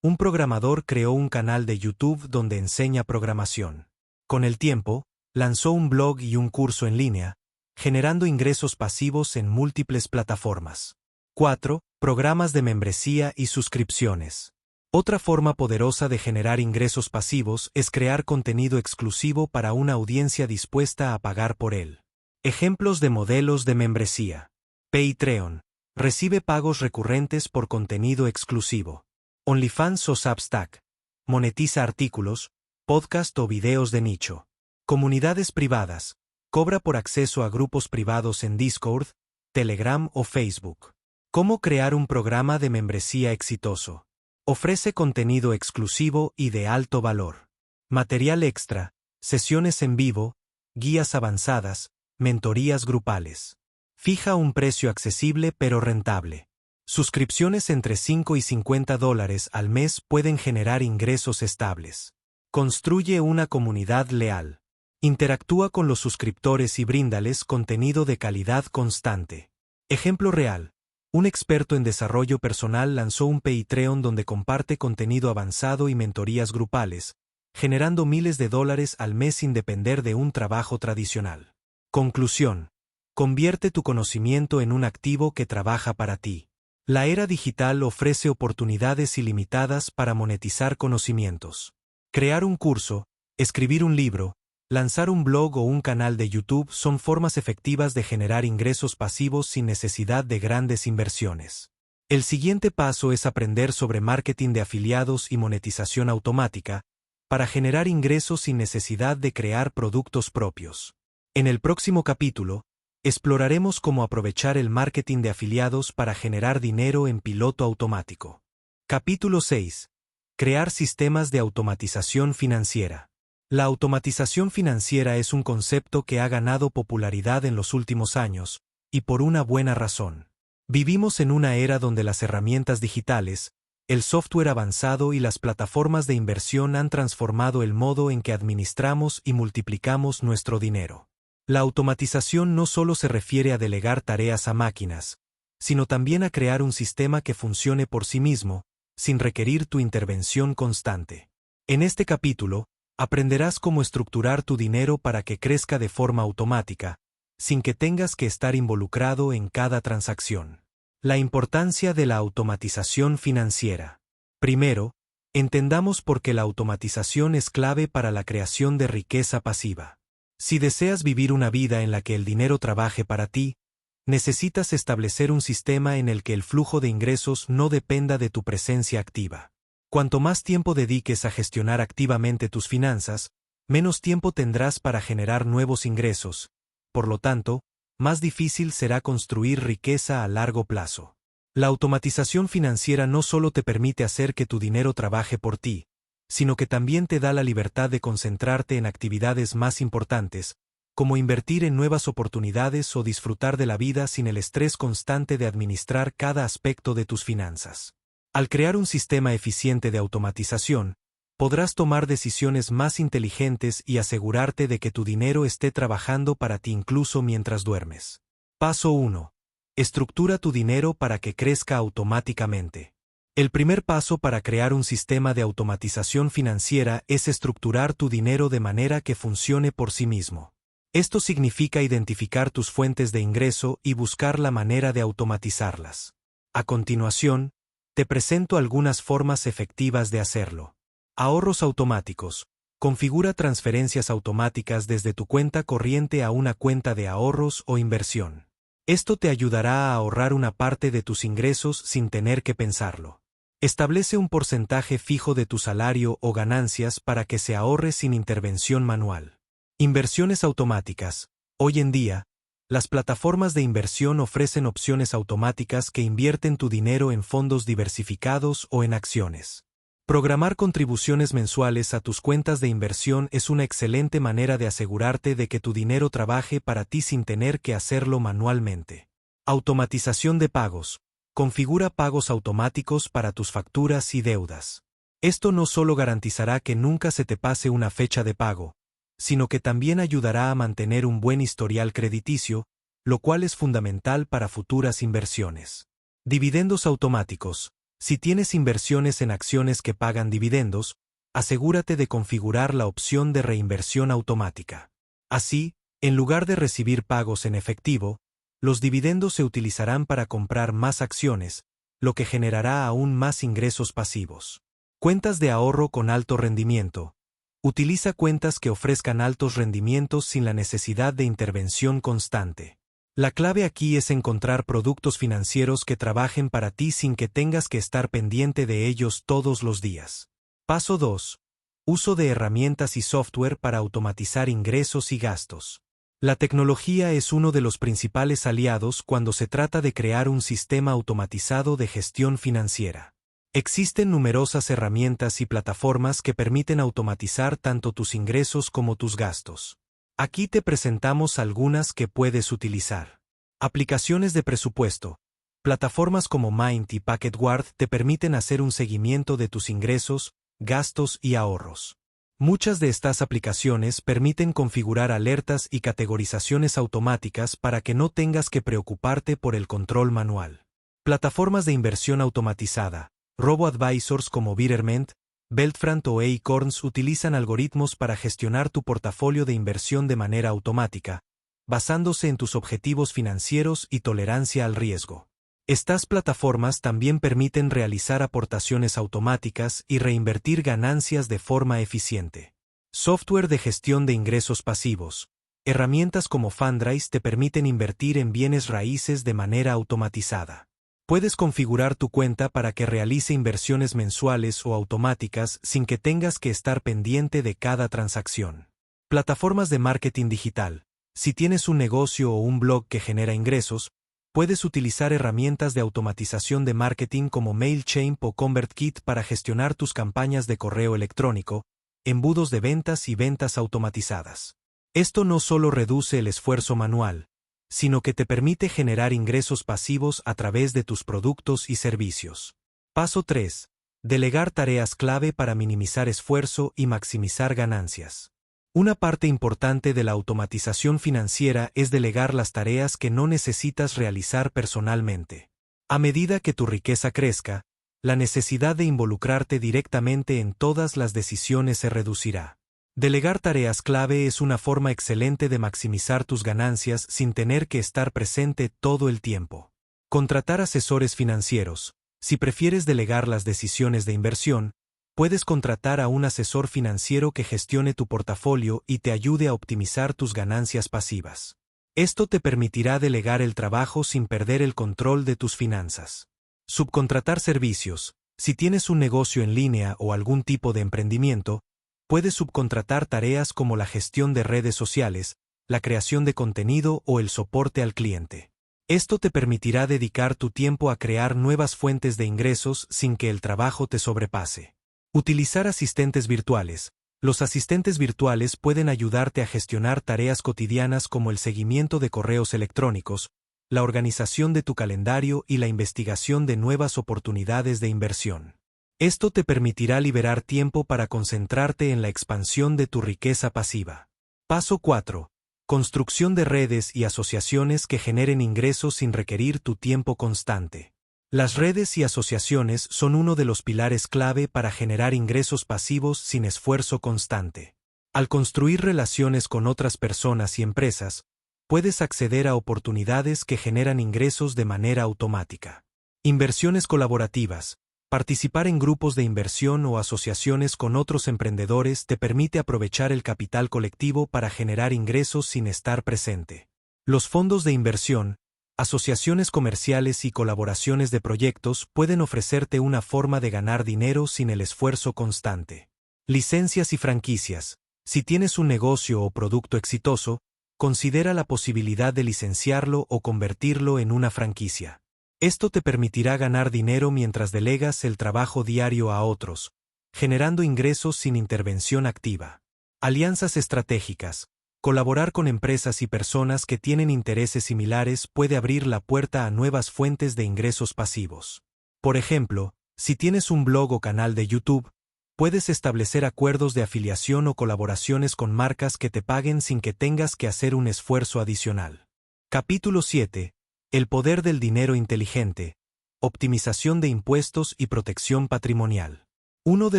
Un programador creó un canal de YouTube donde enseña programación. Con el tiempo, lanzó un blog y un curso en línea, generando ingresos pasivos en múltiples plataformas. 4. Programas de membresía y suscripciones. Otra forma poderosa de generar ingresos pasivos es crear contenido exclusivo para una audiencia dispuesta a pagar por él. Ejemplos de modelos de membresía. Patreon. Recibe pagos recurrentes por contenido exclusivo. OnlyFans o Substack. Monetiza artículos, podcast o videos de nicho. Comunidades privadas. Cobra por acceso a grupos privados en Discord, Telegram o Facebook. ¿Cómo crear un programa de membresía exitoso? Ofrece contenido exclusivo y de alto valor. Material extra, sesiones en vivo, guías avanzadas, mentorías grupales. Fija un precio accesible pero rentable. Suscripciones entre $5 y $50 al mes pueden generar ingresos estables. Construye una comunidad leal. Interactúa con los suscriptores y bríndales contenido de calidad constante. Ejemplo real. Un experto en desarrollo personal lanzó un Patreon donde comparte contenido avanzado y mentorías grupales, generando miles de dólares al mes sin depender de un trabajo tradicional. Conclusión. Convierte tu conocimiento en un activo que trabaja para ti. La era digital ofrece oportunidades ilimitadas para monetizar conocimientos. Crear un curso, escribir un libro, lanzar un blog o un canal de YouTube son formas efectivas de generar ingresos pasivos sin necesidad de grandes inversiones. El siguiente paso es aprender sobre marketing de afiliados y monetización automática, para generar ingresos sin necesidad de crear productos propios. En el próximo capítulo, exploraremos cómo aprovechar el marketing de afiliados para generar dinero en piloto automático. Capítulo 6. Crear sistemas de automatización financiera. La automatización financiera es un concepto que ha ganado popularidad en los últimos años, y por una buena razón. Vivimos en una era donde las herramientas digitales, el software avanzado y las plataformas de inversión han transformado el modo en que administramos y multiplicamos nuestro dinero. La automatización no solo se refiere a delegar tareas a máquinas, sino también a crear un sistema que funcione por sí mismo, sin requerir tu intervención constante. En este capítulo, aprenderás cómo estructurar tu dinero para que crezca de forma automática, sin que tengas que estar involucrado en cada transacción. La importancia de la automatización financiera. Primero, entendamos por qué la automatización es clave para la creación de riqueza pasiva. Si deseas vivir una vida en la que el dinero trabaje para ti, necesitas establecer un sistema en el que el flujo de ingresos no dependa de tu presencia activa. Cuanto más tiempo dediques a gestionar activamente tus finanzas, menos tiempo tendrás para generar nuevos ingresos. Por lo tanto, más difícil será construir riqueza a largo plazo. La automatización financiera no solo te permite hacer que tu dinero trabaje por ti, sino que también te da la libertad de concentrarte en actividades más importantes, como invertir en nuevas oportunidades o disfrutar de la vida sin el estrés constante de administrar cada aspecto de tus finanzas. Al crear un sistema eficiente de automatización, podrás tomar decisiones más inteligentes y asegurarte de que tu dinero esté trabajando para ti incluso mientras duermes. Paso 1. Estructura tu dinero para que crezca automáticamente. El primer paso para crear un sistema de automatización financiera es estructurar tu dinero de manera que funcione por sí mismo. Esto significa identificar tus fuentes de ingreso y buscar la manera de automatizarlas. A continuación, te presento algunas formas efectivas de hacerlo. Ahorros automáticos. Configura transferencias automáticas desde tu cuenta corriente a una cuenta de ahorros o inversión. Esto te ayudará a ahorrar una parte de tus ingresos sin tener que pensarlo. Establece un porcentaje fijo de tu salario o ganancias para que se ahorre sin intervención manual. Inversiones automáticas. Hoy en día, las plataformas de inversión ofrecen opciones automáticas que invierten tu dinero en fondos diversificados o en acciones. Programar contribuciones mensuales a tus cuentas de inversión es una excelente manera de asegurarte de que tu dinero trabaje para ti sin tener que hacerlo manualmente. Automatización de pagos. Configura pagos automáticos para tus facturas y deudas. Esto no solo garantizará que nunca se te pase una fecha de pago, sino que también ayudará a mantener un buen historial crediticio, lo cual es fundamental para futuras inversiones. Dividendos automáticos. Si tienes inversiones en acciones que pagan dividendos, asegúrate de configurar la opción de reinversión automática. Así, en lugar de recibir pagos en efectivo, los dividendos se utilizarán para comprar más acciones, lo que generará aún más ingresos pasivos. Cuentas de ahorro con alto rendimiento. Utiliza cuentas que ofrezcan altos rendimientos sin la necesidad de intervención constante. La clave aquí es encontrar productos financieros que trabajen para ti sin que tengas que estar pendiente de ellos todos los días. Paso 2. Uso de herramientas y software para automatizar ingresos y gastos. La tecnología es uno de los principales aliados cuando se trata de crear un sistema automatizado de gestión financiera. Existen numerosas herramientas y plataformas que permiten automatizar tanto tus ingresos como tus gastos. Aquí te presentamos algunas que puedes utilizar. Aplicaciones de presupuesto. Plataformas como Mint y Packetguard te permiten hacer un seguimiento de tus ingresos, gastos y ahorros. Muchas de estas aplicaciones permiten configurar alertas y categorizaciones automáticas para que no tengas que preocuparte por el control manual. Plataformas de inversión automatizada. Robo-advisors como Betterment, Beltfront o Acorns utilizan algoritmos para gestionar tu portafolio de inversión de manera automática, basándose en tus objetivos financieros y tolerancia al riesgo. Estas plataformas también permiten realizar aportaciones automáticas y reinvertir ganancias de forma eficiente. Software de gestión de ingresos pasivos. Herramientas como Fundrise te permiten invertir en bienes raíces de manera automatizada. Puedes configurar tu cuenta para que realice inversiones mensuales o automáticas sin que tengas que estar pendiente de cada transacción. Plataformas de marketing digital. Si tienes un negocio o un blog que genera ingresos, puedes utilizar herramientas de automatización de marketing como MailChimp o ConvertKit para gestionar tus campañas de correo electrónico, embudos de ventas y ventas automatizadas. Esto no solo reduce el esfuerzo manual, sino que te permite generar ingresos pasivos a través de tus productos y servicios. Paso 3. Delegar tareas clave para minimizar esfuerzo y maximizar ganancias. Una parte importante de la automatización financiera es delegar las tareas que no necesitas realizar personalmente. A medida que tu riqueza crezca, la necesidad de involucrarte directamente en todas las decisiones se reducirá. Delegar tareas clave es una forma excelente de maximizar tus ganancias sin tener que estar presente todo el tiempo. Contratar asesores financieros. Si prefieres delegar las decisiones de inversión, puedes contratar a un asesor financiero que gestione tu portafolio y te ayude a optimizar tus ganancias pasivas. Esto te permitirá delegar el trabajo sin perder el control de tus finanzas. Subcontratar servicios. Si tienes un negocio en línea o algún tipo de emprendimiento, puedes subcontratar tareas como la gestión de redes sociales, la creación de contenido o el soporte al cliente. Esto te permitirá dedicar tu tiempo a crear nuevas fuentes de ingresos sin que el trabajo te sobrepase. Utilizar asistentes virtuales. Los asistentes virtuales pueden ayudarte a gestionar tareas cotidianas como el seguimiento de correos electrónicos, la organización de tu calendario y la investigación de nuevas oportunidades de inversión. Esto te permitirá liberar tiempo para concentrarte en la expansión de tu riqueza pasiva. Paso 4. Construcción de redes y asociaciones que generen ingresos sin requerir tu tiempo constante. Las redes y asociaciones son uno de los pilares clave para generar ingresos pasivos sin esfuerzo constante. Al construir relaciones con otras personas y empresas, puedes acceder a oportunidades que generan ingresos de manera automática. Inversiones colaborativas. Participar en grupos de inversión o asociaciones con otros emprendedores te permite aprovechar el capital colectivo para generar ingresos sin estar presente. Los fondos de inversión, asociaciones comerciales y colaboraciones de proyectos pueden ofrecerte una forma de ganar dinero sin el esfuerzo constante. Licencias y franquicias. Si tienes un negocio o producto exitoso, considera la posibilidad de licenciarlo o convertirlo en una franquicia. Esto te permitirá ganar dinero mientras delegas el trabajo diario a otros, generando ingresos sin intervención activa. Alianzas estratégicas. Colaborar con empresas y personas que tienen intereses similares puede abrir la puerta a nuevas fuentes de ingresos pasivos. Por ejemplo, si tienes un blog o canal de YouTube, puedes establecer acuerdos de afiliación o colaboraciones con marcas que te paguen sin que tengas que hacer un esfuerzo adicional. Capítulo 7. El poder del dinero inteligente. Optimización de impuestos y protección patrimonial. Uno de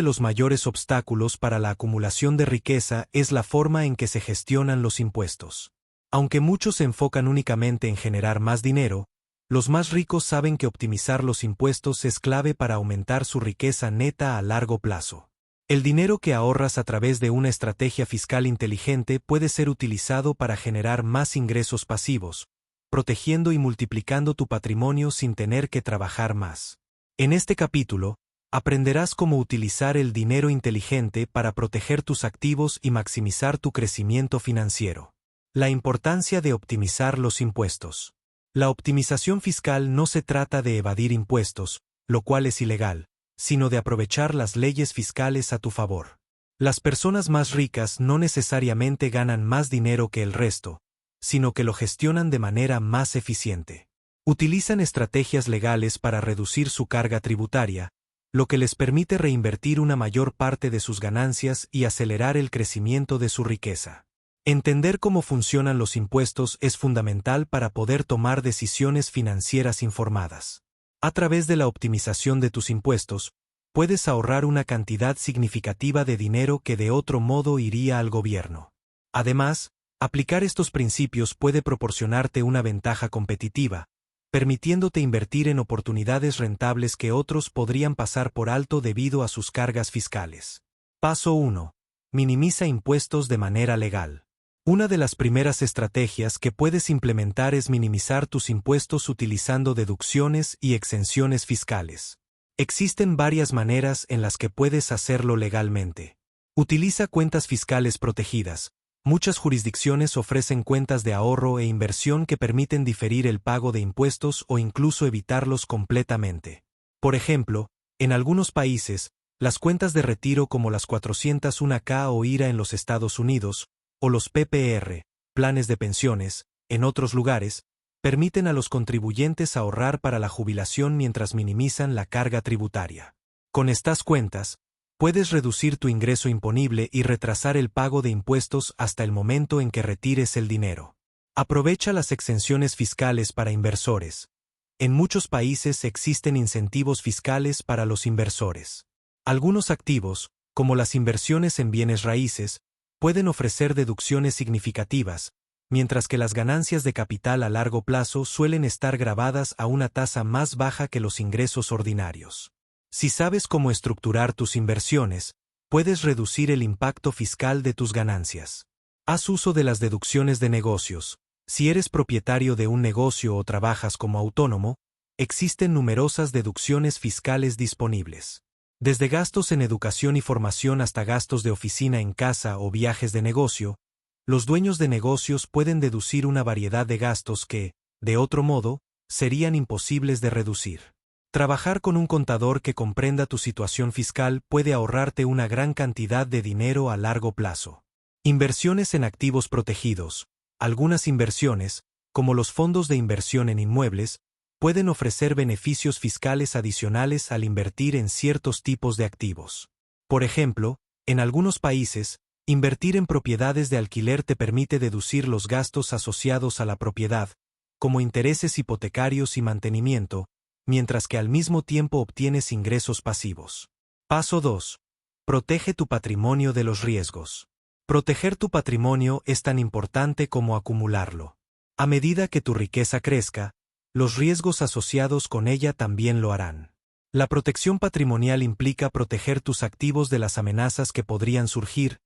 los mayores obstáculos para la acumulación de riqueza es la forma en que se gestionan los impuestos. Aunque muchos se enfocan únicamente en generar más dinero, los más ricos saben que optimizar los impuestos es clave para aumentar su riqueza neta a largo plazo. El dinero que ahorras a través de una estrategia fiscal inteligente puede ser utilizado para generar más ingresos pasivos, protegiendo y multiplicando tu patrimonio sin tener que trabajar más. En este capítulo, aprenderás cómo utilizar el dinero inteligente para proteger tus activos y maximizar tu crecimiento financiero. La importancia de optimizar los impuestos. La optimización fiscal no se trata de evadir impuestos, lo cual es ilegal, sino de aprovechar las leyes fiscales a tu favor. Las personas más ricas no necesariamente ganan más dinero que el resto, sino que lo gestionan de manera más eficiente. Utilizan estrategias legales para reducir su carga tributaria, lo que les permite reinvertir una mayor parte de sus ganancias y acelerar el crecimiento de su riqueza. Entender cómo funcionan los impuestos es fundamental para poder tomar decisiones financieras informadas. A través de la optimización de tus impuestos, puedes ahorrar una cantidad significativa de dinero que de otro modo iría al gobierno. Además, aplicar estos principios puede proporcionarte una ventaja competitiva, permitiéndote invertir en oportunidades rentables que otros podrían pasar por alto debido a sus cargas fiscales. Paso 1. Minimiza impuestos de manera legal. Una de las primeras estrategias que puedes implementar es minimizar tus impuestos utilizando deducciones y exenciones fiscales. Existen varias maneras en las que puedes hacerlo legalmente. Utiliza cuentas fiscales protegidas. Muchas jurisdicciones ofrecen cuentas de ahorro e inversión que permiten diferir el pago de impuestos o incluso evitarlos completamente. Por ejemplo, en algunos países, las cuentas de retiro como las 401(k) o IRA en los Estados Unidos, o los PPR, planes de pensiones, en otros lugares, permiten a los contribuyentes ahorrar para la jubilación mientras minimizan la carga tributaria. Con estas cuentas, puedes reducir tu ingreso imponible y retrasar el pago de impuestos hasta el momento en que retires el dinero. Aprovecha las exenciones fiscales para inversores. En muchos países existen incentivos fiscales para los inversores. Algunos activos, como las inversiones en bienes raíces, pueden ofrecer deducciones significativas, mientras que las ganancias de capital a largo plazo suelen estar grabadas a una tasa más baja que los ingresos ordinarios. Si sabes cómo estructurar tus inversiones, puedes reducir el impacto fiscal de tus ganancias. Haz uso de las deducciones de negocios. Si eres propietario de un negocio o trabajas como autónomo, existen numerosas deducciones fiscales disponibles. Desde gastos en educación y formación hasta gastos de oficina en casa o viajes de negocio, los dueños de negocios pueden deducir una variedad de gastos que, de otro modo, serían imposibles de reducir. Trabajar con un contador que comprenda tu situación fiscal puede ahorrarte una gran cantidad de dinero a largo plazo. Inversiones en activos protegidos. Algunas inversiones, como los fondos de inversión en inmuebles, pueden ofrecer beneficios fiscales adicionales al invertir en ciertos tipos de activos. Por ejemplo, en algunos países, invertir en propiedades de alquiler te permite deducir los gastos asociados a la propiedad, como intereses hipotecarios y mantenimiento, mientras que al mismo tiempo obtienes ingresos pasivos. Paso 2. Protege tu patrimonio de los riesgos. Proteger tu patrimonio es tan importante como acumularlo. A medida que tu riqueza crezca, los riesgos asociados con ella también lo harán. La protección patrimonial implica proteger tus activos de las amenazas que podrían surgir,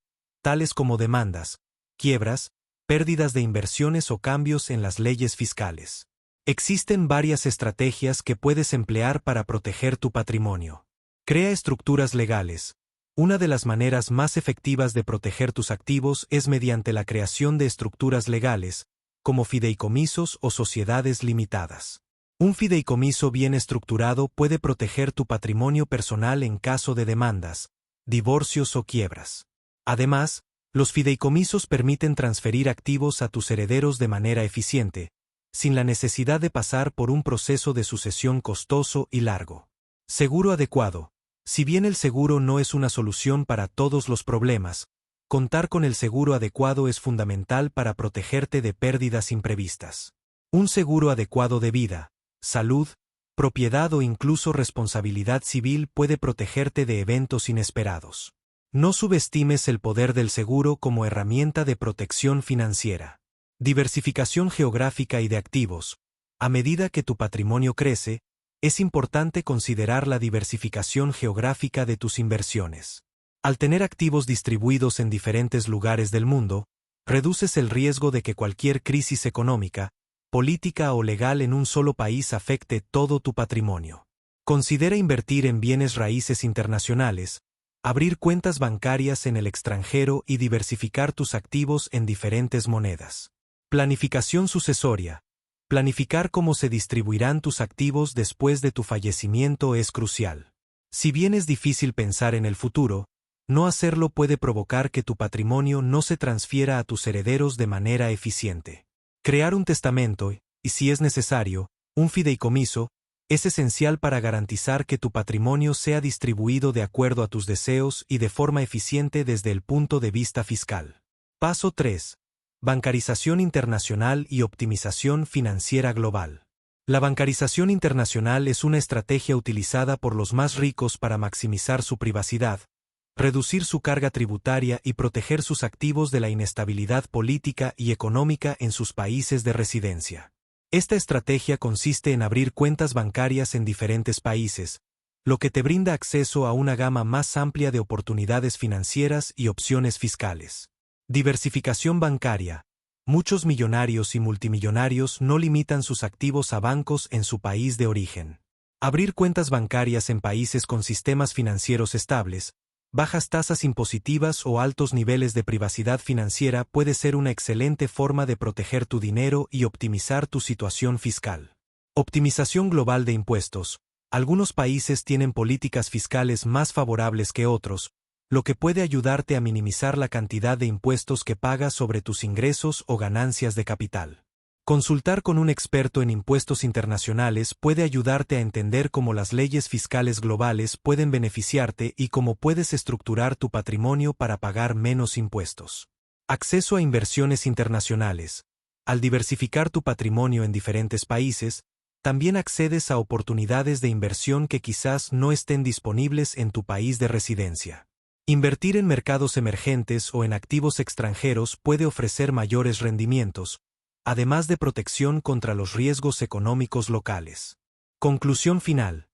tales como demandas, quiebras, pérdidas de inversiones o cambios en las leyes fiscales. Existen varias estrategias que puedes emplear para proteger tu patrimonio. Crea estructuras legales. Una de las maneras más efectivas de proteger tus activos es mediante la creación de estructuras legales, como fideicomisos o sociedades limitadas. Un fideicomiso bien estructurado puede proteger tu patrimonio personal en caso de demandas, divorcios o quiebras. Además, los fideicomisos permiten transferir activos a tus herederos de manera eficiente, sin la necesidad de pasar por un proceso de sucesión costoso y largo. Seguro adecuado. Si bien el seguro no es una solución para todos los problemas, contar con el seguro adecuado es fundamental para protegerte de pérdidas imprevistas. Un seguro adecuado de vida, salud, propiedad o incluso responsabilidad civil puede protegerte de eventos inesperados. No subestimes el poder del seguro como herramienta de protección financiera. Diversificación geográfica y de activos. A medida que tu patrimonio crece, es importante considerar la diversificación geográfica de tus inversiones. Al tener activos distribuidos en diferentes lugares del mundo, reduces el riesgo de que cualquier crisis económica, política o legal en un solo país afecte todo tu patrimonio. Considera invertir en bienes raíces internacionales, abrir cuentas bancarias en el extranjero y diversificar tus activos en diferentes monedas. Planificación sucesoria. Planificar cómo se distribuirán tus activos después de tu fallecimiento es crucial. Si bien es difícil pensar en el futuro, no hacerlo puede provocar que tu patrimonio no se transfiera a tus herederos de manera eficiente. Crear un testamento, y si es necesario, un fideicomiso, es esencial para garantizar que tu patrimonio sea distribuido de acuerdo a tus deseos y de forma eficiente desde el punto de vista fiscal. Paso 3. Bancarización internacional y optimización financiera global. La bancarización internacional es una estrategia utilizada por los más ricos para maximizar su privacidad, reducir su carga tributaria y proteger sus activos de la inestabilidad política y económica en sus países de residencia. Esta estrategia consiste en abrir cuentas bancarias en diferentes países, lo que te brinda acceso a una gama más amplia de oportunidades financieras y opciones fiscales. Diversificación bancaria. Muchos millonarios y multimillonarios no limitan sus activos a bancos en su país de origen. Abrir cuentas bancarias en países con sistemas financieros estables, bajas tasas impositivas o altos niveles de privacidad financiera puede ser una excelente forma de proteger tu dinero y optimizar tu situación fiscal. Optimización global de impuestos. Algunos países tienen políticas fiscales más favorables que otros, lo que puede ayudarte a minimizar la cantidad de impuestos que pagas sobre tus ingresos o ganancias de capital. Consultar con un experto en impuestos internacionales puede ayudarte a entender cómo las leyes fiscales globales pueden beneficiarte y cómo puedes estructurar tu patrimonio para pagar menos impuestos. Acceso a inversiones internacionales. Al diversificar tu patrimonio en diferentes países, también accedes a oportunidades de inversión que quizás no estén disponibles en tu país de residencia. Invertir en mercados emergentes o en activos extranjeros puede ofrecer mayores rendimientos, además de protección contra los riesgos económicos locales. Conclusión final.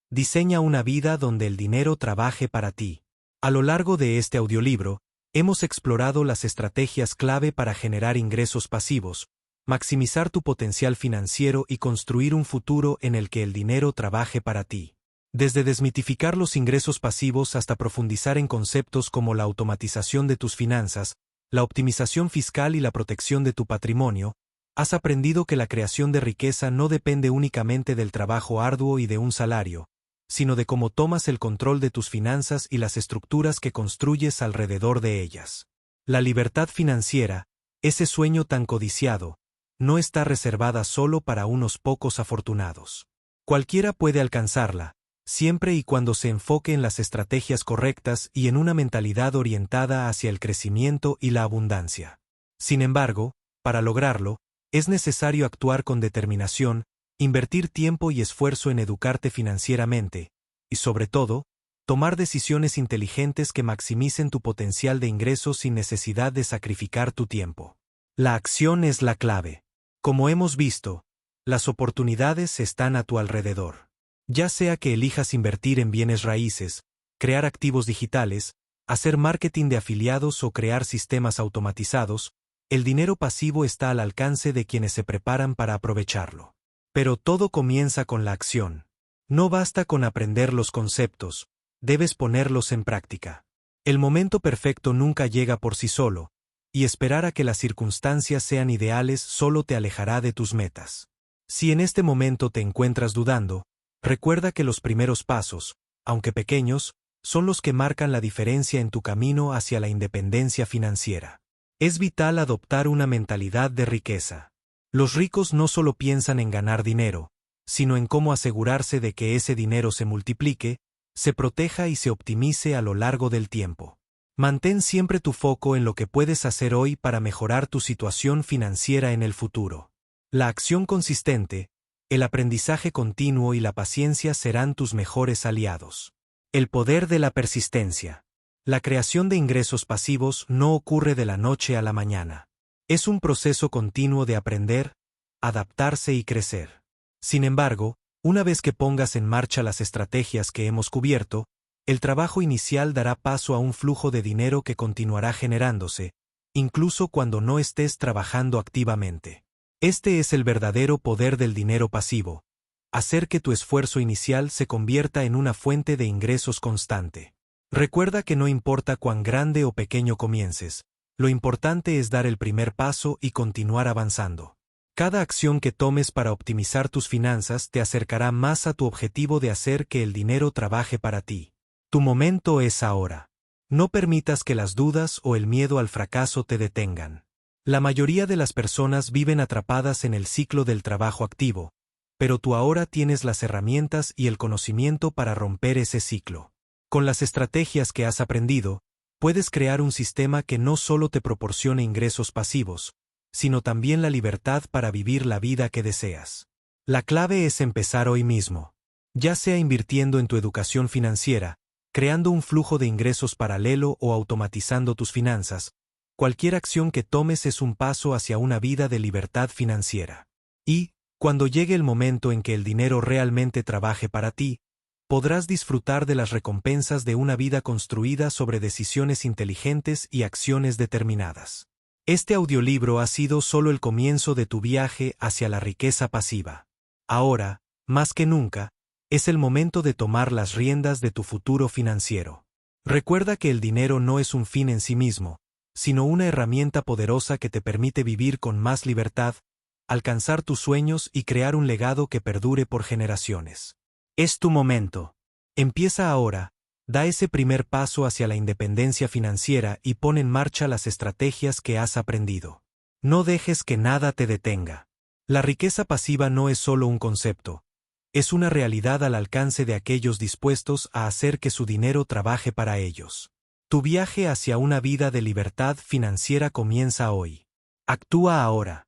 Diseña una vida donde el dinero trabaje para ti. A lo largo de este audiolibro, hemos explorado las estrategias clave para generar ingresos pasivos, maximizar tu potencial financiero y construir un futuro en el que el dinero trabaje para ti. Desde desmitificar los ingresos pasivos hasta profundizar en conceptos como la automatización de tus finanzas, la optimización fiscal y la protección de tu patrimonio, has aprendido que la creación de riqueza no depende únicamente del trabajo arduo y de un salario, sino de cómo tomas el control de tus finanzas y las estructuras que construyes alrededor de ellas. La libertad financiera, ese sueño tan codiciado, no está reservada solo para unos pocos afortunados. Cualquiera puede alcanzarla, siempre y cuando se enfoque en las estrategias correctas y en una mentalidad orientada hacia el crecimiento y la abundancia. Sin embargo, para lograrlo, es necesario actuar con determinación, invertir tiempo y esfuerzo en educarte financieramente, y sobre todo, tomar decisiones inteligentes que maximicen tu potencial de ingresos sin necesidad de sacrificar tu tiempo. La acción es la clave. Como hemos visto, las oportunidades están a tu alrededor. Ya sea que elijas invertir en bienes raíces, crear activos digitales, hacer marketing de afiliados o crear sistemas automatizados, el dinero pasivo está al alcance de quienes se preparan para aprovecharlo. Pero todo comienza con la acción. No basta con aprender los conceptos, debes ponerlos en práctica. El momento perfecto nunca llega por sí solo, y esperar a que las circunstancias sean ideales solo te alejará de tus metas. Si en este momento te encuentras dudando, recuerda que los primeros pasos, aunque pequeños, son los que marcan la diferencia en tu camino hacia la independencia financiera. Es vital adoptar una mentalidad de riqueza. Los ricos no solo piensan en ganar dinero, sino en cómo asegurarse de que ese dinero se multiplique, se proteja y se optimice a lo largo del tiempo. Mantén siempre tu foco en lo que puedes hacer hoy para mejorar tu situación financiera en el futuro. La acción consistente, el aprendizaje continuo y la paciencia serán tus mejores aliados. El poder de la persistencia. La creación de ingresos pasivos no ocurre de la noche a la mañana. Es un proceso continuo de aprender, adaptarse y crecer. Sin embargo, una vez que pongas en marcha las estrategias que hemos cubierto, el trabajo inicial dará paso a un flujo de dinero que continuará generándose, incluso cuando no estés trabajando activamente. Este es el verdadero poder del dinero pasivo, hacer que tu esfuerzo inicial se convierta en una fuente de ingresos constante. Recuerda que no importa cuán grande o pequeño comiences, lo importante es dar el primer paso y continuar avanzando. Cada acción que tomes para optimizar tus finanzas te acercará más a tu objetivo de hacer que el dinero trabaje para ti. Tu momento es ahora. No permitas que las dudas o el miedo al fracaso te detengan. La mayoría de las personas viven atrapadas en el ciclo del trabajo activo, pero tú ahora tienes las herramientas y el conocimiento para romper ese ciclo. Con las estrategias que has aprendido, puedes crear un sistema que no solo te proporcione ingresos pasivos, sino también la libertad para vivir la vida que deseas. La clave es empezar hoy mismo. Ya sea invirtiendo en tu educación financiera, creando un flujo de ingresos paralelo o automatizando tus finanzas, cualquier acción que tomes es un paso hacia una vida de libertad financiera. Y, cuando llegue el momento en que el dinero realmente trabaje para ti, podrás disfrutar de las recompensas de una vida construida sobre decisiones inteligentes y acciones determinadas. Este audiolibro ha sido solo el comienzo de tu viaje hacia la riqueza pasiva. Ahora, más que nunca, es el momento de tomar las riendas de tu futuro financiero. Recuerda que el dinero no es un fin en sí mismo, sino una herramienta poderosa que te permite vivir con más libertad, alcanzar tus sueños y crear un legado que perdure por generaciones. Es tu momento. Empieza ahora, da ese primer paso hacia la independencia financiera y pon en marcha las estrategias que has aprendido. No dejes que nada te detenga. La riqueza pasiva no es solo un concepto, es una realidad al alcance de aquellos dispuestos a hacer que su dinero trabaje para ellos. Tu viaje hacia una vida de libertad financiera comienza hoy. Actúa ahora.